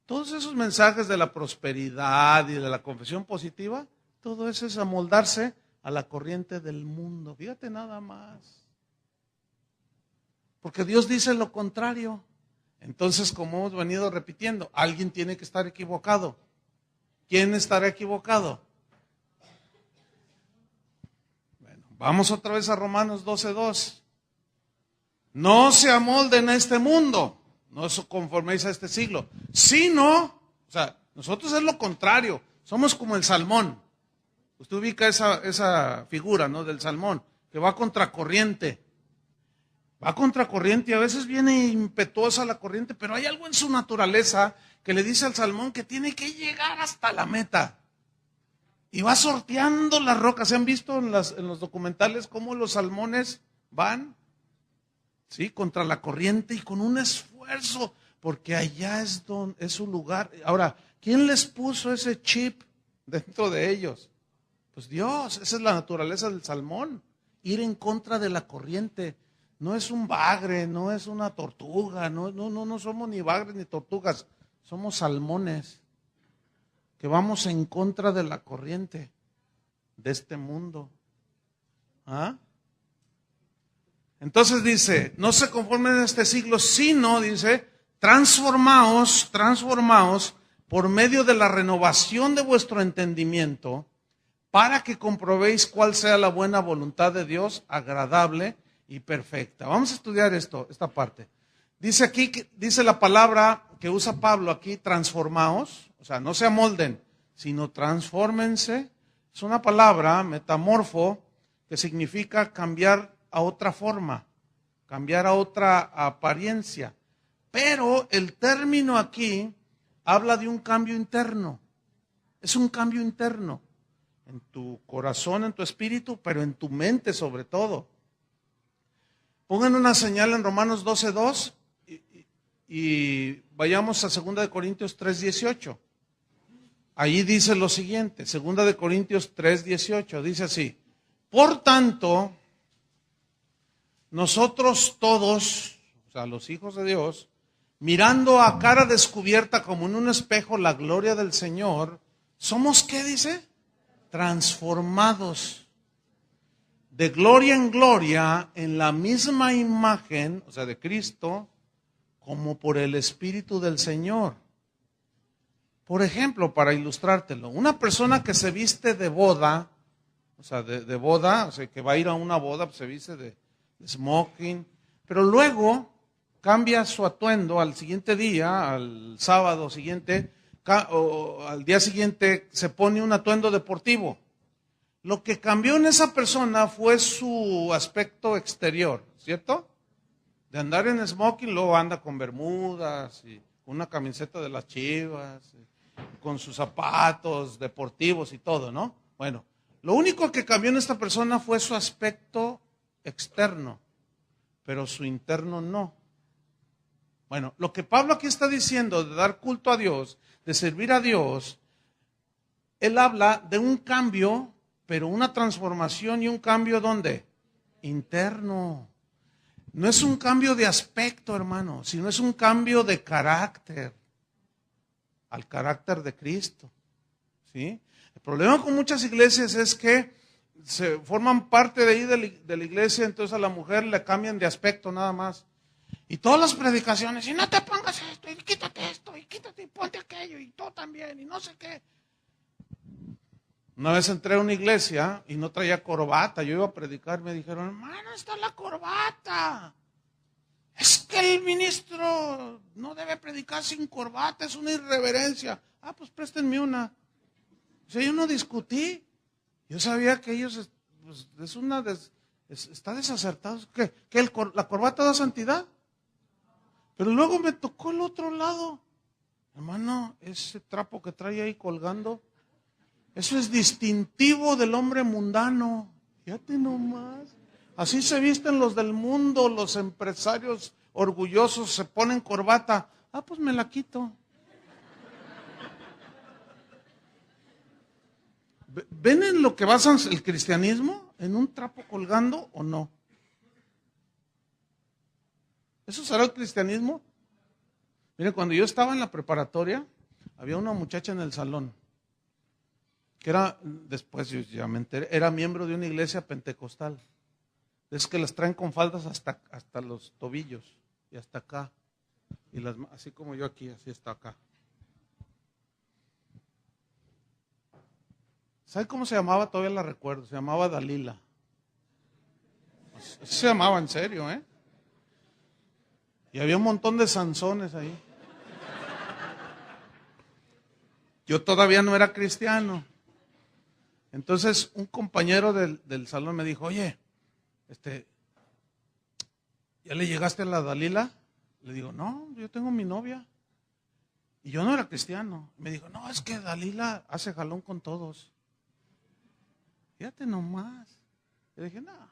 Speaker 1: Todos esos mensajes de la prosperidad y de la confesión positiva, todo eso es amoldarse a la corriente del mundo. Fíjate nada más. Porque Dios dice lo contrario. Entonces, como hemos venido repitiendo, alguien tiene que estar equivocado. ¿Quién estará equivocado? Bueno, vamos otra vez a Romanos 12:2. No se amolden a este mundo, no os conforméis a este siglo, sino, o sea, nosotros es lo contrario, somos como el salmón. Usted ubica esa figura, ¿no? Del salmón, que va contracorriente. Va contracorriente y a veces viene impetuosa la corriente, pero hay algo en su naturaleza que le dice al salmón que tiene que llegar hasta la meta. Y va sorteando las rocas. ¿Se han visto en los documentales cómo los salmones van? Sí, contra la corriente y con un esfuerzo, porque allá es su lugar. Ahora, ¿quién les puso ese chip dentro de ellos? Pues Dios, esa es la naturaleza del salmón, ir en contra de la corriente. No es un bagre, no es una tortuga, no somos ni bagres ni tortugas, somos salmones que vamos en contra de la corriente de este mundo. Entonces dice, no se conformen en este siglo, sino, dice, transformaos por medio de la renovación de vuestro entendimiento, para que comprobéis cuál sea la buena voluntad de Dios, agradable y perfecta. Vamos a estudiar esta parte. Dice aquí, dice la palabra que usa Pablo aquí, transformaos, o sea, no se amolden, sino transfórmense. Es una palabra, metamorfo, que significa cambiar a otra forma, cambiar a otra apariencia. Pero el término aquí habla de un cambio interno. Es un cambio interno. En tu corazón, en tu espíritu, pero en tu mente sobre todo. Pongan una señal en Romanos 12:2 y vayamos a 2 Corintios 3:18. Allí dice lo siguiente, 2 Corintios 3:18, dice así: por tanto, nosotros todos, o sea, los hijos de Dios, mirando a cara descubierta como en un espejo la gloria del Señor, ¿somos qué dice? Transformados de gloria en gloria en la misma imagen, o sea, de Cristo, como por el Espíritu del Señor. Por ejemplo, para ilustrártelo, una persona que se viste de boda, o sea, de boda, o sea, que va a ir a una boda, pues se viste de smoking, pero luego cambia su atuendo al siguiente día, al sábado siguiente, o al día siguiente se pone un atuendo deportivo. Lo que cambió en esa persona fue su aspecto exterior, ¿cierto? De andar en smoking, luego anda con bermudas y una camiseta de las Chivas, con sus zapatos deportivos y todo, ¿no? Bueno, lo único que cambió en esta persona fue su aspecto externo, pero su interno no. Bueno, lo que Pablo aquí está diciendo de dar culto a Dios, de servir a Dios, él habla de un cambio, pero una transformación y un cambio ¿dónde? Interno. No es un cambio de aspecto, hermano, sino es un cambio de carácter, al carácter de Cristo. ¿Sí? El problema con muchas iglesias es que se forman parte de ahí de la iglesia, entonces a la mujer le cambian de aspecto nada más. Y todas las predicaciones, y no te pongas esto, y quítate esto, y quítate, y ponte aquello, y tú también, y no sé qué. Una vez entré a una iglesia y no traía corbata, yo iba a predicar, me dijeron, hermano, está la corbata. Es que el ministro no debe predicar sin corbata, es una irreverencia. Ah, pues préstenme una. O sea, yo no discutí. Yo sabía que ellos, pues, está desacertado. ¿Qué? ¿La corbata da santidad? Pero luego me tocó el otro lado. Hermano, ese trapo que trae ahí colgando, eso es distintivo del hombre mundano. Fíjate nomás. Así se visten los del mundo, los empresarios orgullosos se ponen corbata. Ah, pues me la quito. ¿Ven en lo que basan el cristianismo? ¿En un trapo colgando o no? ¿Eso será el cristianismo? Mire, cuando yo estaba en la preparatoria, había una muchacha en el salón, que era, después yo ya me enteré, era miembro de una iglesia pentecostal. Es que las traen con faldas hasta los tobillos y hasta acá. Y así como yo aquí, así está acá. ¿Sabe cómo se llamaba? Todavía la recuerdo. Se llamaba Dalila. Se llamaba en serio, ¿eh? Y había un montón de Sansones ahí. Yo todavía no era cristiano. Entonces un compañero del salón me dijo, oye, ¿ya le llegaste a la Dalila? Le digo, no, yo tengo mi novia. Y yo no era cristiano. Me dijo, no, es que Dalila hace jalón con todos. Fíjate nomás. Yo dije, no.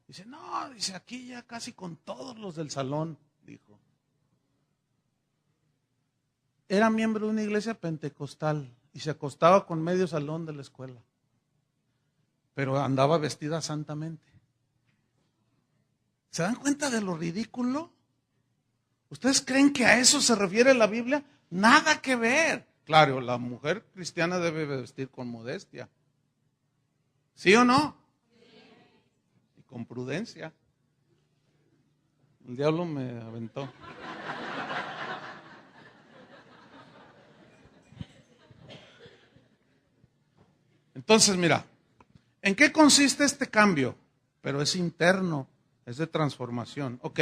Speaker 1: Dice, no, dice, aquí ya casi con todos los del salón, dijo. Era miembro de una iglesia pentecostal y se acostaba con medio salón de la escuela. Pero andaba vestida santamente. ¿Se dan cuenta de lo ridículo? ¿Ustedes creen que a eso se refiere la Biblia? Nada que ver. Claro, la mujer cristiana debe vestir con modestia. ¿Sí o no? Y con prudencia. El diablo me aventó. Entonces, mira, ¿en qué consiste este cambio? Pero es interno, es de transformación. Ok.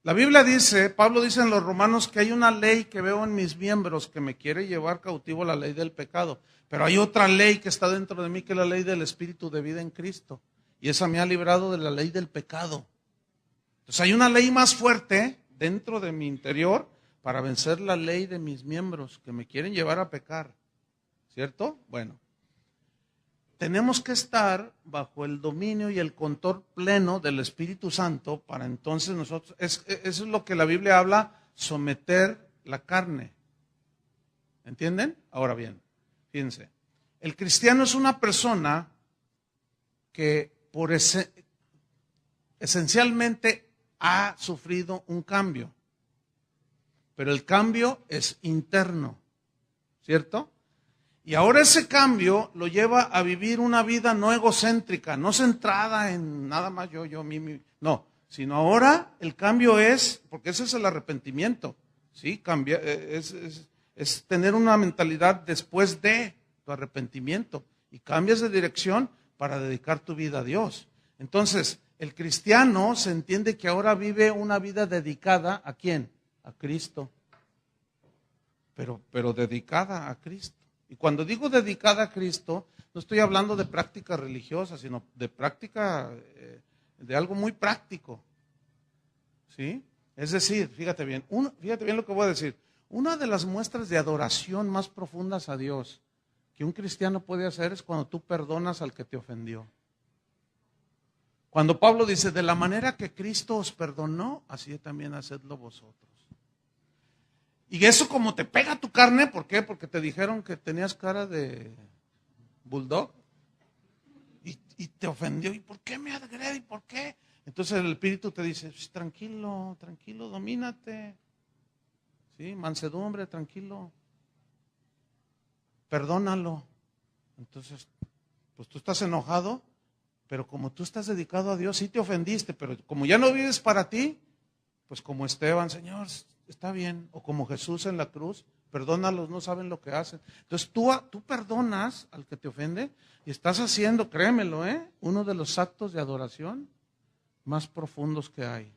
Speaker 1: La Biblia dice, Pablo dice en los Romanos que hay una ley que veo en mis miembros que me quiere llevar cautivo a la ley del pecado. Pero hay otra ley que está dentro de mí que es la ley del Espíritu de vida en Cristo. Y esa me ha librado de la ley del pecado. Entonces hay una ley más fuerte dentro de mi interior para vencer la ley de mis miembros que me quieren llevar a pecar. ¿Cierto? Bueno. Tenemos que estar bajo el dominio y el control pleno del Espíritu Santo para entonces nosotros, eso es lo que la Biblia habla, someter la carne. ¿Entienden? Ahora bien, fíjense, el cristiano es una persona que esencialmente ha sufrido un cambio, pero el cambio es interno, ¿cierto? Y ahora ese cambio lo lleva a vivir una vida no egocéntrica, no centrada en nada más yo, mí, no, sino ahora el cambio es, porque ese es el arrepentimiento, ¿sí? Es tener una mentalidad después de tu arrepentimiento y cambias de dirección para dedicar tu vida a Dios. Entonces, el cristiano se entiende que ahora vive una vida dedicada ¿a quién? A Cristo, pero dedicada a Cristo. Y cuando digo dedicada a Cristo, no estoy hablando de práctica religiosa, sino de práctica, de algo muy práctico. ¿Sí? Es decir, fíjate bien lo que voy a decir. Una de las muestras de adoración más profundas a Dios que un cristiano puede hacer es cuando tú perdonas al que te ofendió. Cuando Pablo dice, de la manera que Cristo os perdonó, así también hacedlo vosotros. Y eso como te pega tu carne, ¿por qué? Porque te dijeron que tenías cara de bulldog y te ofendió. ¿Y por qué me agrede? ¿Y por qué? Entonces el Espíritu te dice, tranquilo, domínate. ¿Sí? Mansedumbre, tranquilo. Perdónalo. Entonces, pues tú estás enojado, pero como tú estás dedicado a Dios, sí te ofendiste, pero como ya no vives para ti, pues como Esteban, Señor, está bien, o como Jesús en la cruz, perdónalos, no saben lo que hacen. Entonces tú perdonas al que te ofende y estás haciendo, créemelo, uno de los actos de adoración más profundos que hay.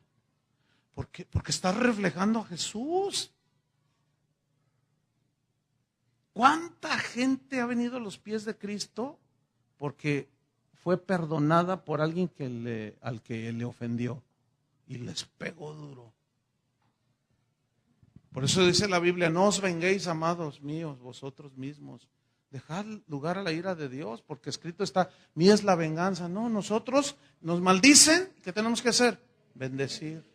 Speaker 1: ¿Por qué? Porque estás reflejando a Jesús. ¿Cuánta gente ha venido a los pies de Cristo porque fue perdonada por alguien al que le ofendió y les pegó duro? Por eso dice la Biblia, no os venguéis, amados míos, vosotros mismos. Dejad lugar a la ira de Dios, porque escrito está, mía es la venganza. No, nosotros nos maldicen, ¿qué tenemos que hacer? Bendecir.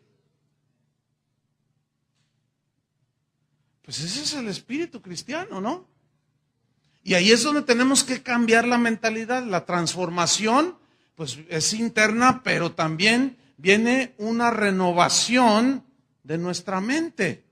Speaker 1: Pues ese es el espíritu cristiano, ¿no? Y ahí es donde tenemos que cambiar la mentalidad. La transformación, pues es interna, pero también viene una renovación de nuestra mente.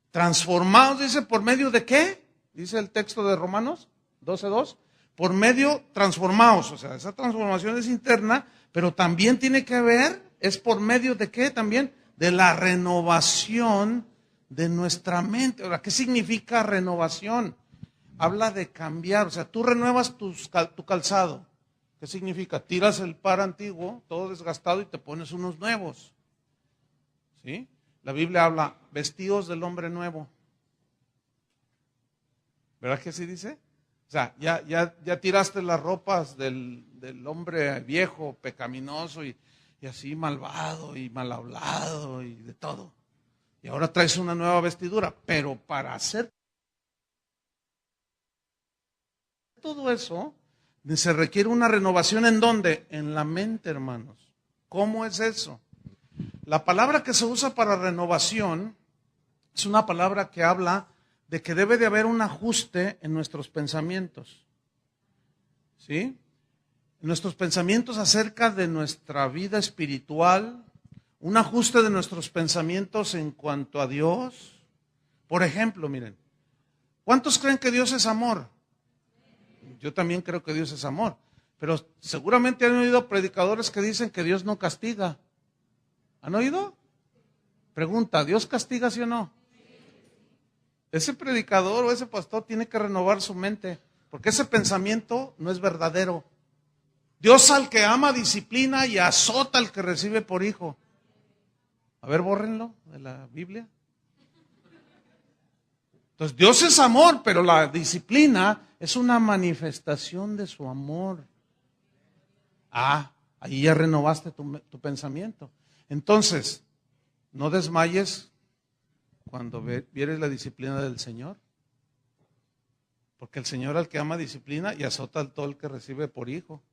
Speaker 1: Transformados, dice, ¿por medio de qué? Dice el texto de Romanos 12:2. Por medio, transformados. O sea, esa transformación es interna, pero también tiene que ver, ¿es por medio de qué también? De la renovación de nuestra mente. Ahora, ¿qué significa renovación? Habla de cambiar, o sea, tú renuevas tu calzado. ¿Qué significa? Tiras el par antiguo, todo desgastado, y te pones unos nuevos. ¿Sí? La Biblia habla, vestidos del hombre nuevo. ¿Verdad que así dice? O sea, ya tiraste las ropas del hombre viejo, pecaminoso y así malvado y mal hablado y de todo. Y ahora traes una nueva vestidura, pero para hacer todo eso, se requiere una renovación. ¿En dónde? En la mente, hermanos. ¿Cómo es eso? La palabra que se usa para renovación es una palabra que habla de que debe de haber un ajuste en nuestros pensamientos. ¿Sí? Nuestros pensamientos acerca de nuestra vida espiritual, un ajuste de nuestros pensamientos en cuanto a Dios. Por ejemplo, miren, ¿cuántos creen que Dios es amor? Yo también creo que Dios es amor, pero seguramente han oído predicadores que dicen que Dios no castiga. ¿Han oído? Pregunta, ¿Dios castiga sí o no? Ese predicador o ese pastor tiene que renovar su mente, porque ese pensamiento no es verdadero. Dios al que ama disciplina y azota al que recibe por hijo. A ver, bórrenlo de la Biblia. Entonces, Dios es amor, pero la disciplina es una manifestación de su amor. Ahí ya renovaste tu pensamiento. Entonces, no desmayes cuando vieres la disciplina del Señor. Porque el Señor al que ama disciplina y azota a todo el que recibe por hijo.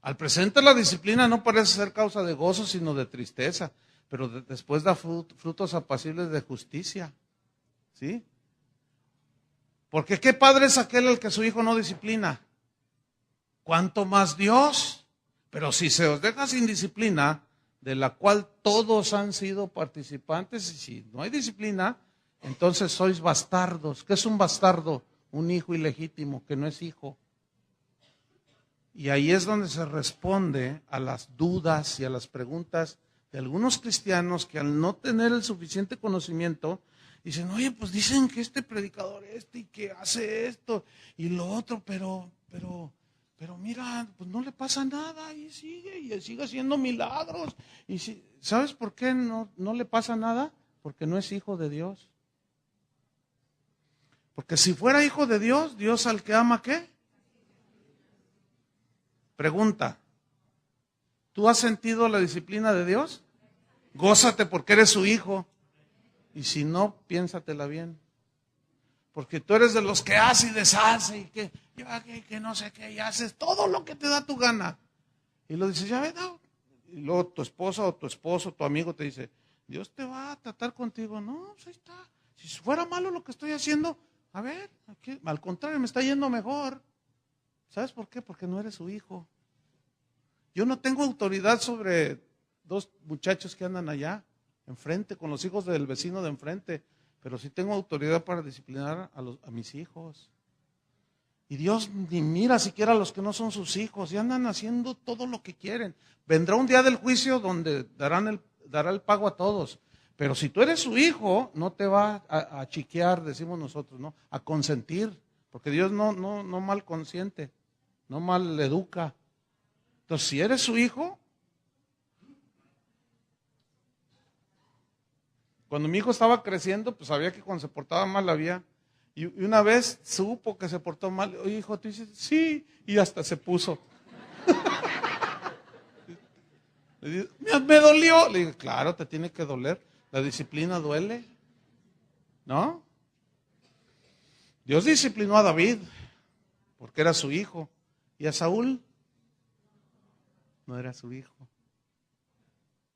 Speaker 1: Al presente la disciplina no parece ser causa de gozo, sino de tristeza, pero después da frutos apacibles de justicia. ¿Sí? Porque ¿qué padre es aquel al que su hijo no disciplina? ¿Cuánto más Dios? Pero si se os deja sin disciplina, de la cual todos han sido participantes, y si no hay disciplina, entonces sois bastardos. ¿Qué es un bastardo? Un hijo ilegítimo, que no es hijo. Y ahí es donde se responde a las dudas y a las preguntas de algunos cristianos que al no tener el suficiente conocimiento, dicen, oye, pues dicen que este predicador y que hace esto y lo otro, pero mira, pues no le pasa nada y sigue haciendo milagros. Y ¿sabes por qué no le pasa nada? Porque no es hijo de Dios. Porque si fuera hijo de Dios, Dios al que ama, ¿qué? Pregunta, ¿tú has sentido la disciplina de Dios? Gózate porque eres su hijo. Y si no, piénsatela bien. Porque tú eres de los que hace y deshace y que no sé qué, y haces todo lo que te da tu gana. Y lo dices, ya ves, no. Y luego tu esposa o tu esposo, tu amigo te dice, Dios te va a tratar contigo. No, pues ahí está. Si fuera malo lo que estoy haciendo, a ver, aquí, al contrario, me está yendo mejor. ¿Sabes por qué? Porque no eres su hijo. Yo no tengo autoridad sobre dos muchachos que andan allá, enfrente, con los hijos del vecino de enfrente, pero sí tengo autoridad para disciplinar a mis hijos. Y Dios ni mira siquiera a los que no son sus hijos, y andan haciendo todo lo que quieren. Vendrá un día del juicio donde dará el pago a todos. Pero si tú eres su hijo, no te va a chiquear, decimos nosotros, ¿no? A consentir, porque Dios no mal consiente, no mal educa. Entonces, si eres su hijo, cuando mi hijo estaba creciendo, pues sabía que cuando se portaba mal había. Y una vez supo que se portó mal. Oye, hijo, tú dices, sí, y hasta se puso. Le dice, me dolió. Le digo, claro, te tiene que doler. La disciplina duele, ¿no? Dios disciplinó a David porque era su hijo. Y a Saúl no era su hijo.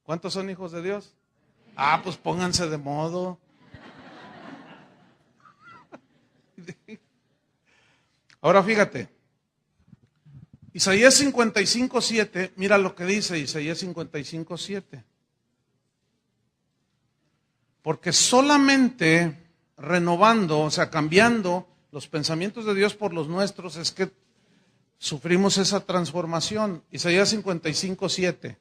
Speaker 1: ¿Cuántos son hijos de Dios? Pues pónganse de modo. Ahora fíjate, Isaías 55:7, mira lo que dice Isaías 55:7. Porque solamente renovando, o sea, cambiando los pensamientos de Dios por los nuestros, es que sufrimos esa transformación. Isaías 55:7.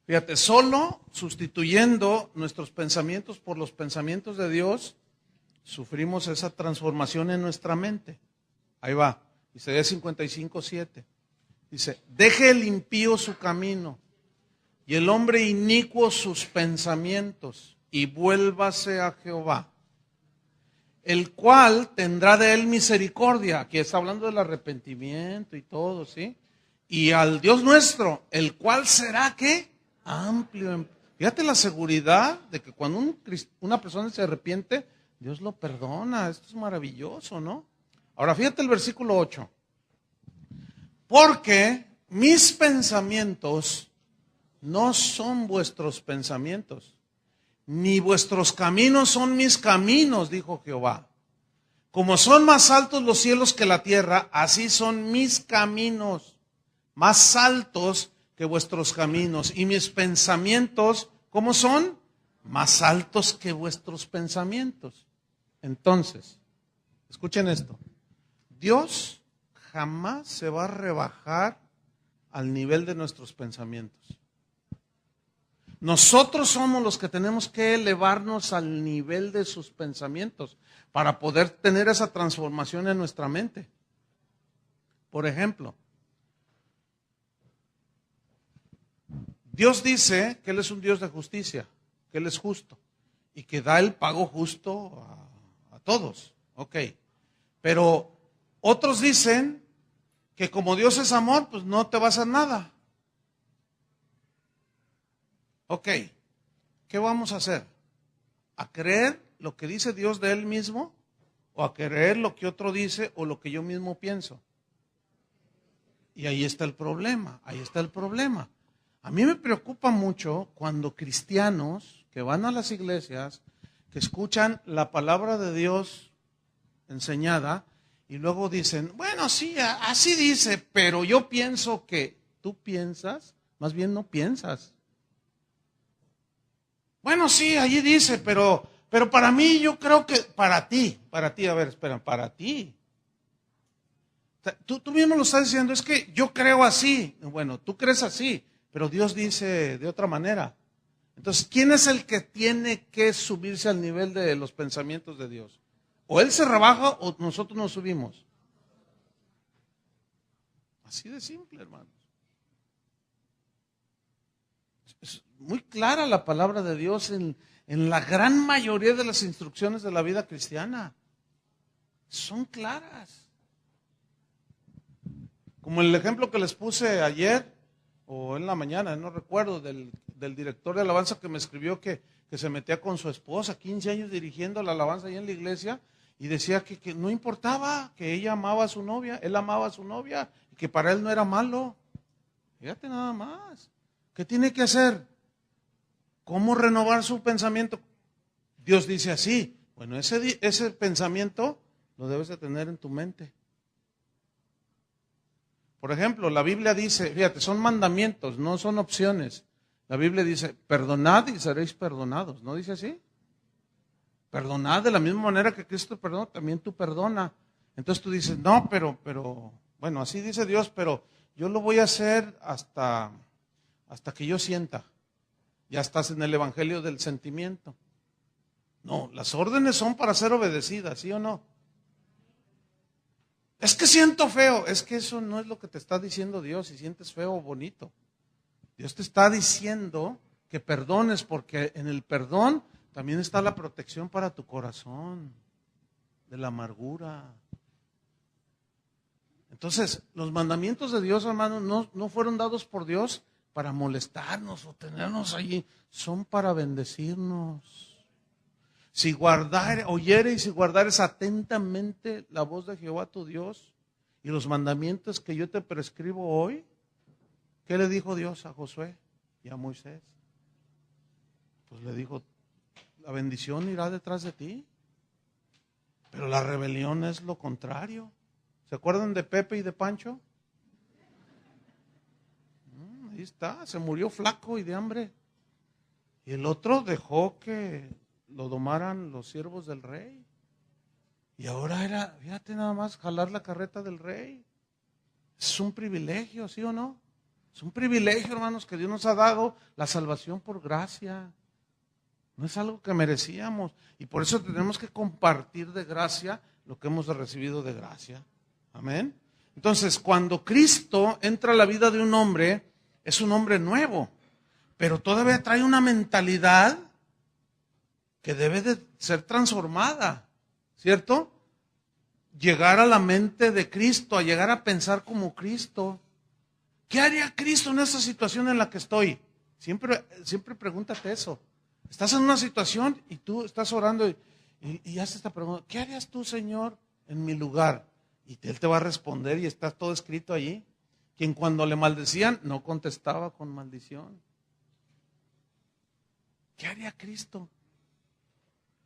Speaker 1: Fíjate, solo sustituyendo nuestros pensamientos por los pensamientos de Dios, sufrimos esa transformación en nuestra mente. Ahí va, Isaías 55:7. Dice, deje el impío su camino y el hombre inicuo sus pensamientos y vuélvase a Jehová, el cual tendrá de él misericordia. Aquí está hablando del arrepentimiento y todo, ¿sí? Y al Dios nuestro, el cual será, ¿qué? Amplio. Fíjate la seguridad de que cuando una persona se arrepiente, Dios lo perdona. Esto es maravilloso, ¿no? Ahora fíjate el versículo 8. Porque mis pensamientos no son vuestros pensamientos, ni vuestros caminos son mis caminos, dijo Jehová. Como son más altos los cielos que la tierra, así son mis caminos, más altos que vuestros caminos, y mis pensamientos, ¿cómo son? Más altos que vuestros pensamientos. Entonces, escuchen esto, Dios jamás se va a rebajar al nivel de nuestros pensamientos. Nosotros somos los que tenemos que elevarnos al nivel de sus pensamientos para poder tener esa transformación en nuestra mente. Por ejemplo, Dios dice que Él es un Dios de justicia, que Él es justo y que da el pago justo a todos. Ok, pero otros dicen que como Dios es amor, pues no te va a hacer nada. Ok, ¿qué vamos a hacer? ¿A creer lo que dice Dios de Él mismo o a creer lo que otro dice o lo que yo mismo pienso? Y ahí está el problema, ahí está el problema. A mí me preocupa mucho cuando cristianos que van a las iglesias, que escuchan la palabra de Dios enseñada y luego dicen, bueno, sí, así dice, pero yo pienso que tú piensas, más bien no piensas. Bueno, sí, allí dice, pero para mí yo creo que para ti, a ver, espera, para ti. Tú mismo lo estás diciendo, es que yo creo así. Bueno, tú crees así, pero Dios dice de otra manera. Entonces, ¿quién es el que tiene que subirse al nivel de los pensamientos de Dios? O Él se rebaja o nosotros nos subimos. Así de simple, hermanos. Es muy clara la palabra de Dios en la gran mayoría de las instrucciones de la vida cristiana. Son claras. Como el ejemplo que les puse ayer o en la mañana, no recuerdo, del director de alabanza que me escribió que se metía con su esposa, 15 años dirigiendo la alabanza ahí en la iglesia, y decía que no importaba, que ella amaba a su novia, él amaba a su novia, y que para él no era malo. Fíjate nada más. ¿Qué tiene que hacer? ¿Cómo renovar su pensamiento? Dios dice así. Bueno, ese pensamiento lo debes de tener en tu mente. Por ejemplo, la Biblia dice, fíjate, son mandamientos, no son opciones. La Biblia dice, perdonad y seréis perdonados. ¿No dice así? Perdonad de la misma manera que Cristo perdonó, también tú perdona. Entonces tú dices, no, pero, bueno, así dice Dios, pero yo lo voy a hacer hasta que yo sienta. Ya estás en el evangelio del sentimiento. No, las órdenes son para ser obedecidas, ¿sí o no? Es que siento feo. Es que eso no es lo que te está diciendo Dios, si sientes feo o bonito. Dios te está diciendo que perdones, porque en el perdón también está la protección para tu corazón, de la amargura. Entonces, los mandamientos de Dios, hermanos, no fueron dados por Dios para molestarnos o tenernos allí, son para bendecirnos. Si oyeres y guardares atentamente la voz de Jehová tu Dios y los mandamientos que yo te prescribo hoy, ¿qué le dijo Dios a Josué y a Moisés? Pues le dijo, la bendición irá detrás de ti, pero la rebelión es lo contrario. ¿Se acuerdan de Pepe y de Pancho? Ahí está, se murió flaco y de hambre. Y el otro dejó que lo domaran los siervos del rey. Y ahora era, fíjate nada más, jalar la carreta del rey. Es un privilegio, ¿sí o no? Es un privilegio, hermanos, que Dios nos ha dado la salvación por gracia. No es algo que merecíamos. Y por eso tenemos que compartir de gracia lo que hemos recibido de gracia. Amén. Entonces, cuando Cristo entra a la vida de un hombre, es un hombre nuevo, pero todavía trae una mentalidad que debe de ser transformada, ¿cierto? Llegar a la mente de Cristo, a llegar a pensar como Cristo. ¿Qué haría Cristo en esa situación en la que estoy? Siempre pregúntate eso. Estás en una situación y tú estás orando y haces esta pregunta, ¿qué harías tú, Señor, en mi lugar? Y Él te va a responder y está todo escrito allí. Quien cuando le maldecían no contestaba con maldición. ¿Qué haría Cristo?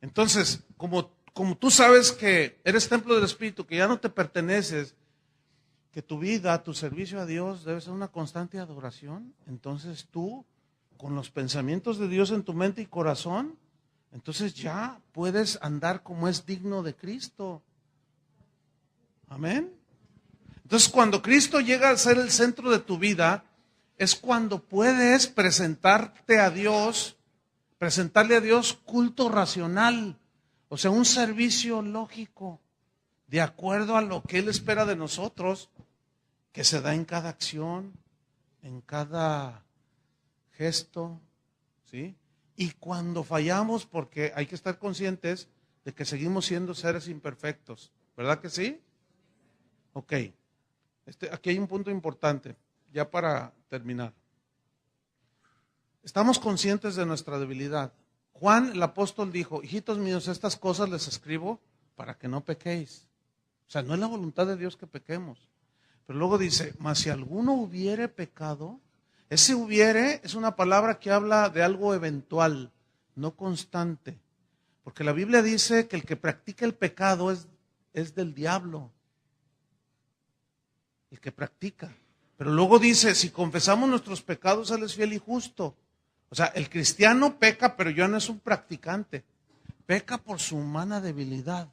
Speaker 1: Entonces, como tú sabes que eres templo del Espíritu, que ya no te perteneces, que tu vida, tu servicio a Dios debe ser una constante adoración, entonces tú, con los pensamientos de Dios en tu mente y corazón, entonces ya puedes andar como es digno de Cristo. Amén. Entonces, cuando Cristo llega a ser el centro de tu vida, es cuando puedes presentarle a Dios culto racional, o sea, un servicio lógico, de acuerdo a lo que Él espera de nosotros, que se da en cada acción, en cada gesto, ¿sí? Y cuando fallamos, porque hay que estar conscientes de que seguimos siendo seres imperfectos, ¿verdad que sí? Ok, aquí hay un punto importante, ya para terminar. Estamos conscientes de nuestra debilidad. Juan, el apóstol, dijo: hijitos míos, estas cosas les escribo para que no pequéis. O sea, no es la voluntad de Dios que pequemos. Pero luego dice: mas si alguno hubiere pecado, ese hubiere es una palabra que habla de algo eventual, no constante. Porque la Biblia dice que el que practica el pecado es del diablo. El que practica. Pero luego dice: si confesamos nuestros pecados, Él es fiel y justo. O sea, el cristiano peca, pero ya no es un practicante. Peca por su humana debilidad.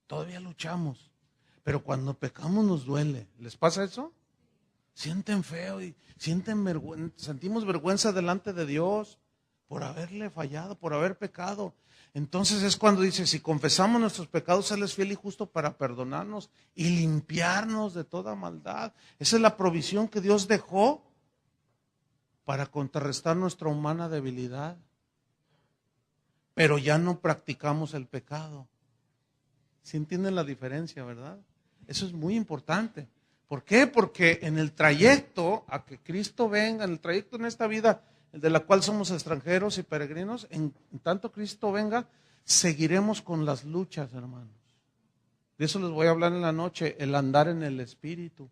Speaker 1: Todavía luchamos. Pero cuando pecamos nos duele. ¿Les pasa eso? Sienten feo y sentimos vergüenza delante de Dios por haberle fallado, por haber pecado. Entonces es cuando dice: si confesamos nuestros pecados, Él es fiel y justo para perdonarnos y limpiarnos de toda maldad. Esa es la provisión que Dios dejó para contrarrestar nuestra humana debilidad. Pero ya no practicamos el pecado. ¿Sí entienden la diferencia, verdad? Eso es muy importante. ¿Por qué? Porque en el trayecto a que Cristo venga, en el trayecto en esta vida de la cual somos extranjeros y peregrinos, en tanto Cristo venga, seguiremos con las luchas, hermanos. De eso les voy a hablar en la noche, el andar en el Espíritu.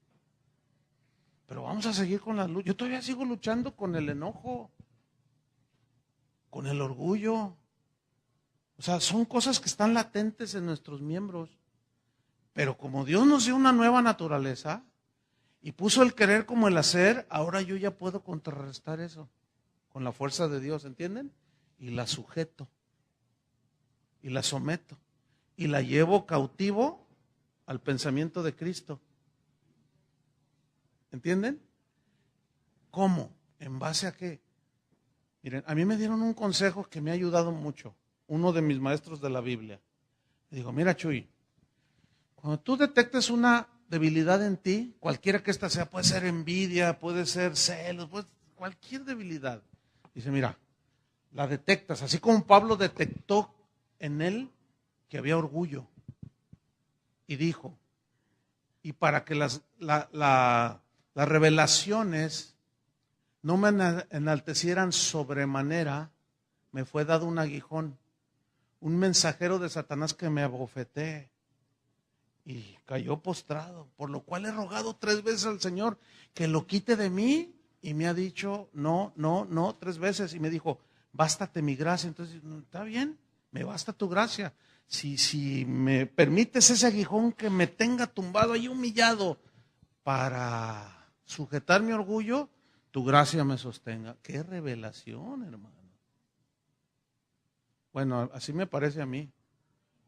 Speaker 1: Pero vamos a seguir con las luchas. Yo todavía sigo luchando con el enojo, con el orgullo. O sea, son cosas que están latentes en nuestros miembros. Pero como Dios nos dio una nueva naturaleza y puso el querer como el hacer, ahora yo ya puedo contrarrestar eso con la fuerza de Dios, ¿entienden? Y la sujeto, y la someto, y la llevo cautivo al pensamiento de Cristo. ¿Entienden? ¿Cómo? ¿En base a qué? Miren, a mí me dieron un consejo que me ha ayudado mucho, uno de mis maestros de la Biblia. Me dijo: mira, Chuy, cuando tú detectes una debilidad en ti, cualquiera que ésta sea, puede ser envidia, puede ser celos, cualquier debilidad. Dice: mira, la detectas, así como Pablo detectó en él que había orgullo. Y dijo: y para que las revelaciones no me enaltecieran sobremanera, me fue dado un aguijón, un mensajero de Satanás que me abofeté. Y cayó postrado, por lo cual he rogado 3 veces al Señor que lo quite de mí, y me ha dicho no, 3 veces, y me dijo: bástate mi gracia. Entonces, está bien, me basta tu gracia. Si me permites ese aguijón que me tenga tumbado ahí humillado para sujetar mi orgullo, tu gracia me sostenga. ¡Qué revelación, hermano! Bueno, así me parece a mí.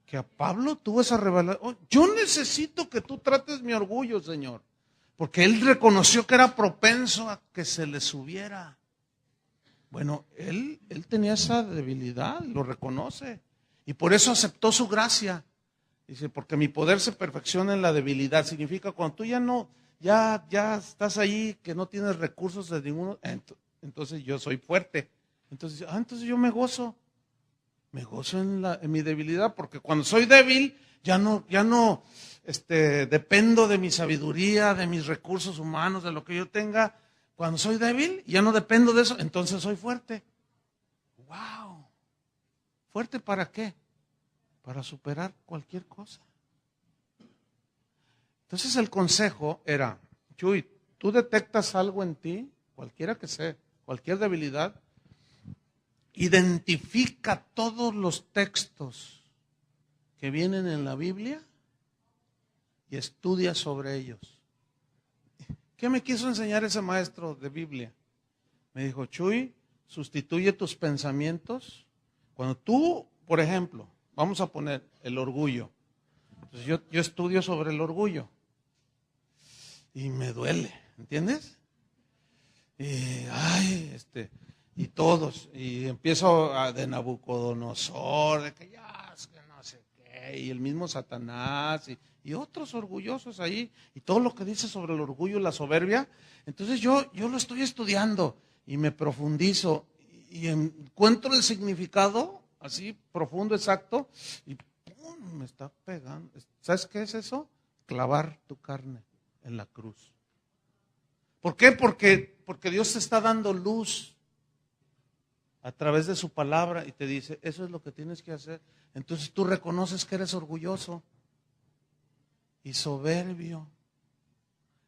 Speaker 1: Que a Pablo tuvo esa revelación. Oh, yo necesito que tú trates mi orgullo, Señor. Porque él reconoció que era propenso a que se le subiera. Bueno, él tenía esa debilidad, lo reconoce. Y por eso aceptó su gracia. Dice: porque mi poder se perfecciona en la debilidad. Significa cuando tú ya estás ahí, que no tienes recursos de ninguno, entonces yo soy fuerte. Entonces yo me gozo. Me gozo en mi debilidad, porque cuando soy débil, ya no dependo de mi sabiduría, de mis recursos humanos, de lo que yo tenga. Cuando soy débil, ya no dependo de eso, entonces soy fuerte. ¡Wow! ¿Fuerte para qué? Para superar cualquier cosa. Entonces el consejo era: Chuy, tú detectas algo en ti, cualquiera que sea, cualquier debilidad, identifica todos los textos que vienen en la Biblia y estudia sobre ellos. ¿Qué me quiso enseñar ese maestro de Biblia? Me dijo: Chuy, sustituye tus pensamientos. Cuando tú, por ejemplo, vamos a poner el orgullo. Entonces yo estudio sobre el orgullo y me duele, ¿entiendes? y todos, y empiezo de Nabucodonosor, de que ya, es que no sé qué, y el mismo Satanás, y otros orgullosos ahí, y todo lo que dice sobre el orgullo y la soberbia. Entonces yo lo estoy estudiando, y me profundizo, y encuentro el significado, así, profundo, exacto, y ¡pum!, me está pegando. ¿Sabes qué es eso? Clavar tu carne en la cruz. ¿Por qué? Porque Dios te está dando luz a través de su palabra y te dice, eso es lo que tienes que hacer. Entonces tú reconoces que eres orgulloso y soberbio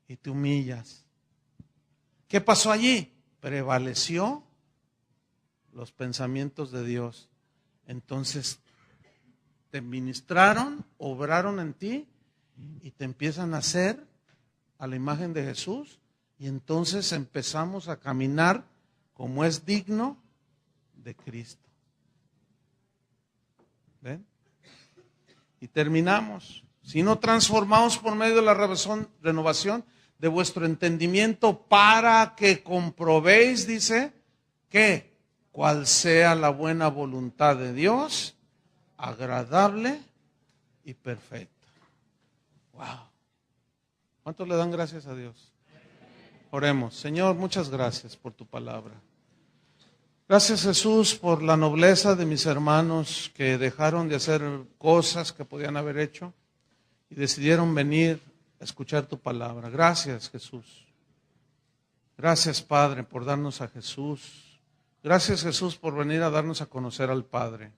Speaker 1: y te humillas. ¿Qué pasó allí? Prevaleció los pensamientos de Dios. Entonces te ministraron, obraron en ti y te empiezan a hacer a la imagen de Jesús. Y entonces empezamos a caminar como es digno de Cristo. ¿Ven? Y terminamos. Sino transformados por medio de la renovación de vuestro entendimiento para que comprobéis, dice, que cuál sea la buena voluntad de Dios, agradable y perfecta. Wow. ¿Cuántos le dan gracias a Dios? Oremos. Señor, muchas gracias por tu palabra. Gracias, Jesús, por la nobleza de mis hermanos que dejaron de hacer cosas que podían haber hecho y decidieron venir a escuchar tu palabra. Gracias, Jesús. Gracias, Padre, por darnos a Jesús. Gracias, Jesús, por venir a darnos a conocer al Padre.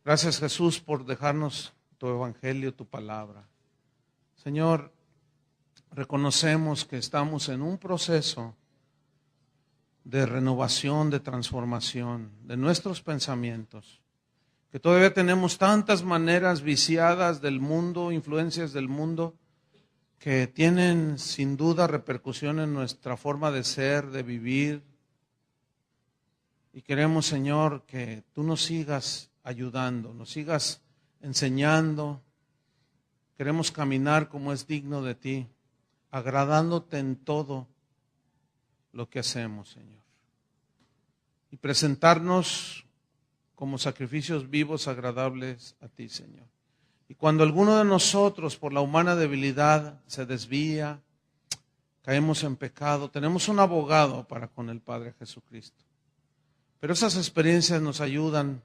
Speaker 1: Gracias, Jesús, por dejarnos tu evangelio, tu palabra. Señor, reconocemos que estamos en un proceso de renovación, de transformación de nuestros pensamientos, que todavía tenemos tantas maneras viciadas del mundo, influencias del mundo, que tienen sin duda repercusión en nuestra forma de ser, de vivir. Y queremos, Señor, que tú nos sigas ayudando, nos sigas enseñando. Queremos caminar como es digno de ti, agradándote en todo lo que hacemos, Señor. Y presentarnos como sacrificios vivos, agradables a ti, Señor. Y cuando alguno de nosotros, por la humana debilidad, se desvía, caemos en pecado, tenemos un abogado para con el Padre Jesucristo. Pero esas experiencias nos ayudan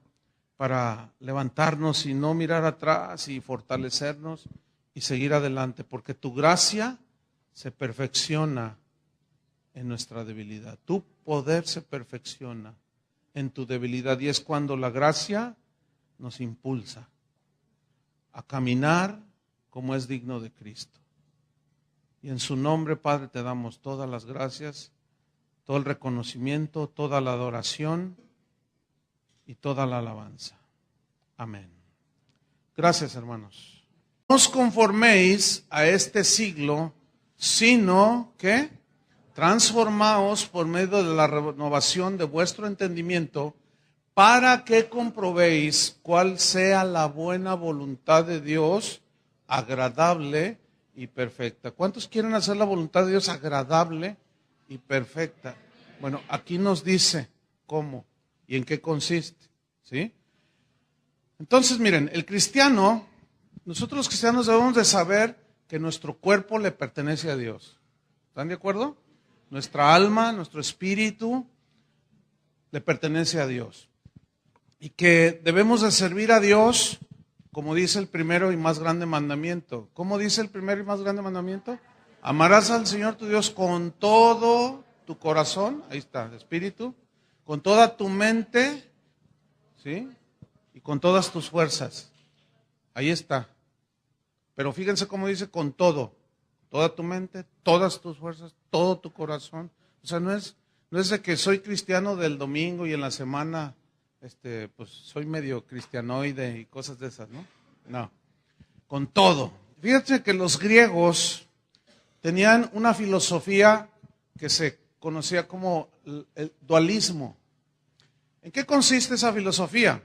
Speaker 1: para levantarnos y no mirar atrás y fortalecernos y seguir adelante, porque tu gracia se perfecciona en nuestra debilidad. Tu poder se perfecciona en tu debilidad y es cuando la gracia nos impulsa a caminar como es digno de Cristo. Y en su nombre, Padre, te damos todas las gracias, todo el reconocimiento, toda la adoración y toda la alabanza. Amén. Gracias, hermanos. No os conforméis a este siglo, sino que transformaos por medio de la renovación de vuestro entendimiento, para que comprobéis cuál sea la buena voluntad de Dios, agradable y perfecta. ¿Cuántos quieren hacer la voluntad de Dios agradable y perfecta? Bueno, aquí nos dice cómo y en qué consiste, ¿sí? Entonces, miren, el cristiano, nosotros los cristianos debemos de saber que nuestro cuerpo le pertenece a Dios. ¿Están de acuerdo? Nuestra alma, nuestro espíritu le pertenece a Dios. Y que debemos de servir a Dios, como dice el primero y más grande mandamiento. ¿Cómo dice el primero y más grande mandamiento? Amarás al Señor tu Dios con todo tu corazón, ahí está, espíritu, con toda tu mente, ¿sí? Y con todas tus fuerzas. Ahí está. Pero fíjense cómo dice con todo. Toda tu mente, todas tus fuerzas, todo tu corazón. O sea, no es de que soy cristiano del domingo y en la semana, pues soy medio cristianoide y cosas de esas, ¿no? No. Con todo. Fíjense que los griegos tenían una filosofía que se conocía como el dualismo. ¿En qué consiste esa filosofía?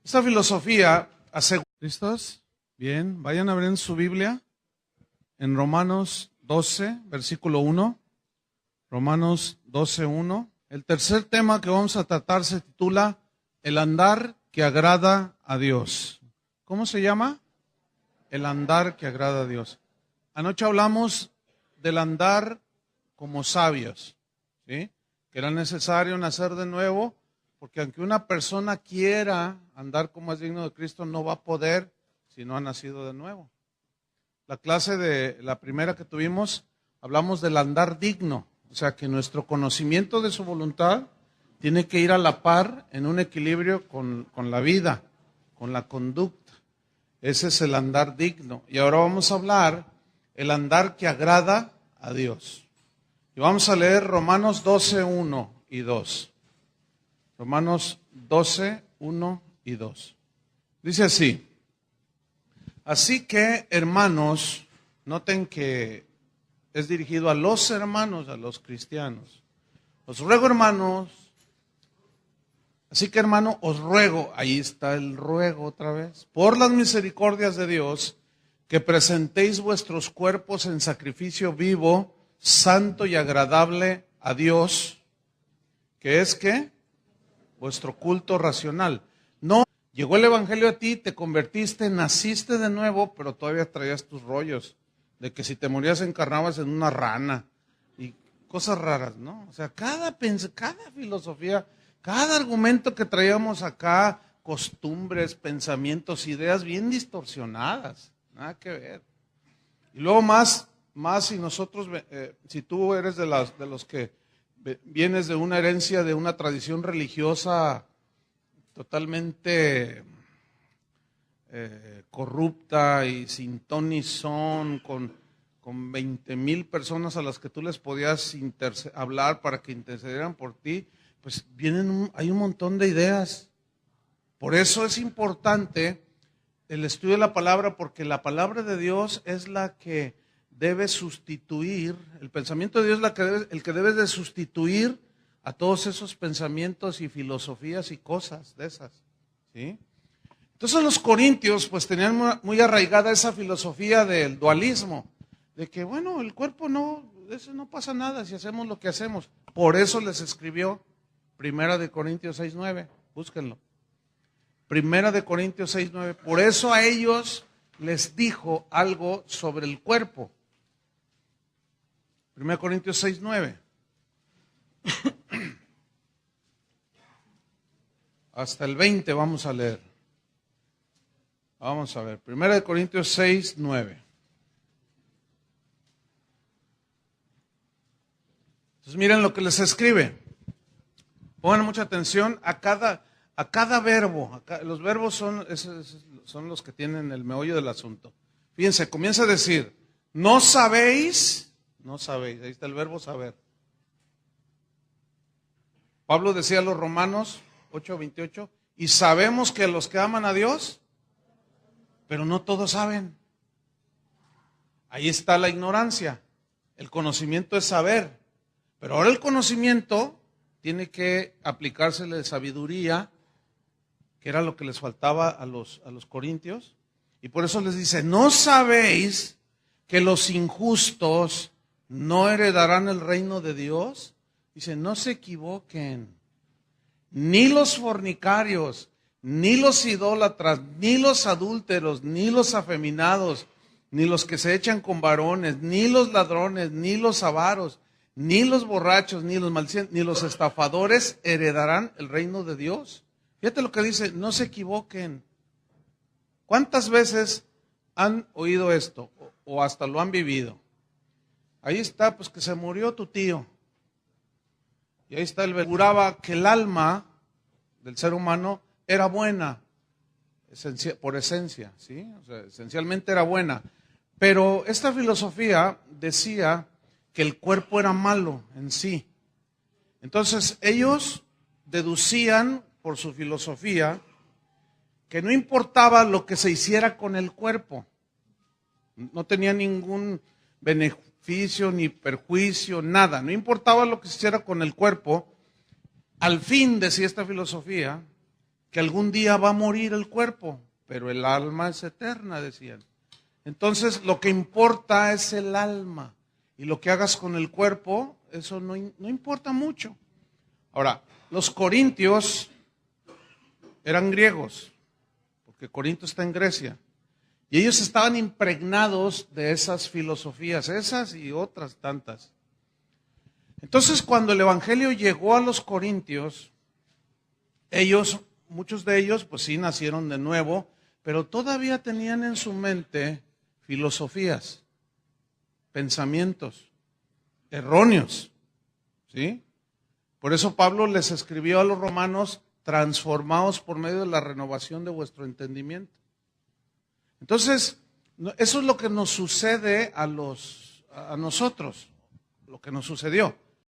Speaker 1: Esa filosofía asegura... ¿Listos? Bien, vayan a ver en su Biblia, en Romanos 12, versículo 1. Romanos 12:1. El tercer tema que vamos a tratar se titula El andar que agrada a Dios. ¿Cómo se llama? El andar que agrada a Dios. Anoche hablamos del andar como sabios, ¿sí? Que era necesario nacer de nuevo, porque aunque una persona quiera andar como es digno de Cristo, no va a poder si no ha nacido de nuevo. La clase de la primera que tuvimos, hablamos del andar digno, o sea que nuestro conocimiento de su voluntad tiene que ir a la par en un equilibrio con la vida, con la conducta. Ese es el andar digno. Y ahora vamos a hablar el andar que agrada a Dios. Y vamos a leer Romanos 12:1 y 2. Romanos 12:1 y 2. Dice así: así que, hermanos, noten que es dirigido a los hermanos, a los cristianos. Os ruego, hermanos, así que, hermano, os ruego, ahí está el ruego otra vez, por las misericordias de Dios, que presentéis vuestros cuerpos en sacrificio vivo, santo y agradable a Dios, que es ¿qué? Vuestro culto racional. No, llegó el evangelio a ti, te convertiste, naciste de nuevo, pero todavía traías tus rollos, de que si te morías encarnabas en una rana, y cosas raras, ¿no? O sea, cada filosofía, cada argumento que traíamos acá, costumbres, pensamientos, ideas bien distorsionadas, nada que ver. Y luego más si nosotros, si tú eres de los que vienes de una herencia, de una tradición religiosa totalmente corrupta y sin ton ni son, con 20,000 personas a las que tú les podías hablar para que intercedieran por ti, pues hay un montón de ideas. Por eso es importante el estudio de la palabra, porque la palabra de Dios es la que debe sustituir, el pensamiento de Dios es el que debe de sustituir a todos esos pensamientos y filosofías y cosas de esas, ¿sí? Entonces los corintios pues tenían muy arraigada esa filosofía del dualismo, de que bueno, el cuerpo eso no pasa nada si hacemos lo que hacemos. Por eso les escribió Primera de Corintios 6:9, búsquenlo. Primera de Corintios 6:9, por eso a ellos les dijo algo sobre el cuerpo. 1 Corintios 6:9. Hasta el 20 vamos a leer. Vamos a ver. 1 Corintios 6:9. Entonces miren lo que les escribe. Pongan mucha atención a cada verbo. Los verbos son los que tienen el meollo del asunto. Fíjense, comienza a decir, no sabéis, ahí está el verbo saber. Pablo decía a los Romanos 8:28, y sabemos que los que aman a Dios, pero no todos saben. Ahí está la ignorancia. El conocimiento es saber, pero ahora el conocimiento tiene que aplicársele de sabiduría, que era lo que les faltaba a los corintios, y por eso les dice, ¿no sabéis que los injustos no heredarán el reino de Dios? Dice, no se equivoquen, ni los fornicarios, ni los idólatras, ni los adúlteros, ni los afeminados, ni los que se echan con varones, ni los ladrones, ni los avaros, ni los borrachos, ni los maldicientes, ni los estafadores heredarán el reino de Dios. Fíjate lo que dice, no se equivoquen. ¿Cuántas veces han oído esto o hasta lo han vivido? Ahí está, pues que se murió tu tío. Y ahí está, juraba que el alma del ser humano era buena, por esencia, ¿sí? O sea, esencialmente era buena. Pero esta filosofía decía que el cuerpo era malo en sí. Entonces ellos deducían por su filosofía que no importaba lo que se hiciera con el cuerpo, no tenía ningún beneficio ni perjuicio, nada, no importaba lo que se hiciera con el cuerpo. Al fin, decía esta filosofía, que algún día va a morir el cuerpo, pero el alma es eterna, decían. Entonces lo que importa es el alma, y lo que hagas con el cuerpo eso no importa mucho. Ahora, los corintios eran griegos, porque Corinto está en Grecia, y ellos estaban impregnados de esas filosofías, esas y otras tantas. Entonces, cuando el evangelio llegó a los corintios, muchos de ellos, pues sí, nacieron de nuevo, pero todavía tenían en su mente filosofías, pensamientos erróneos, ¿sí? Por eso Pablo les escribió a los romanos: transformados por medio de la renovación de vuestro entendimiento. Entonces, eso es lo que nos sucede a nosotros, lo que nos sucedió.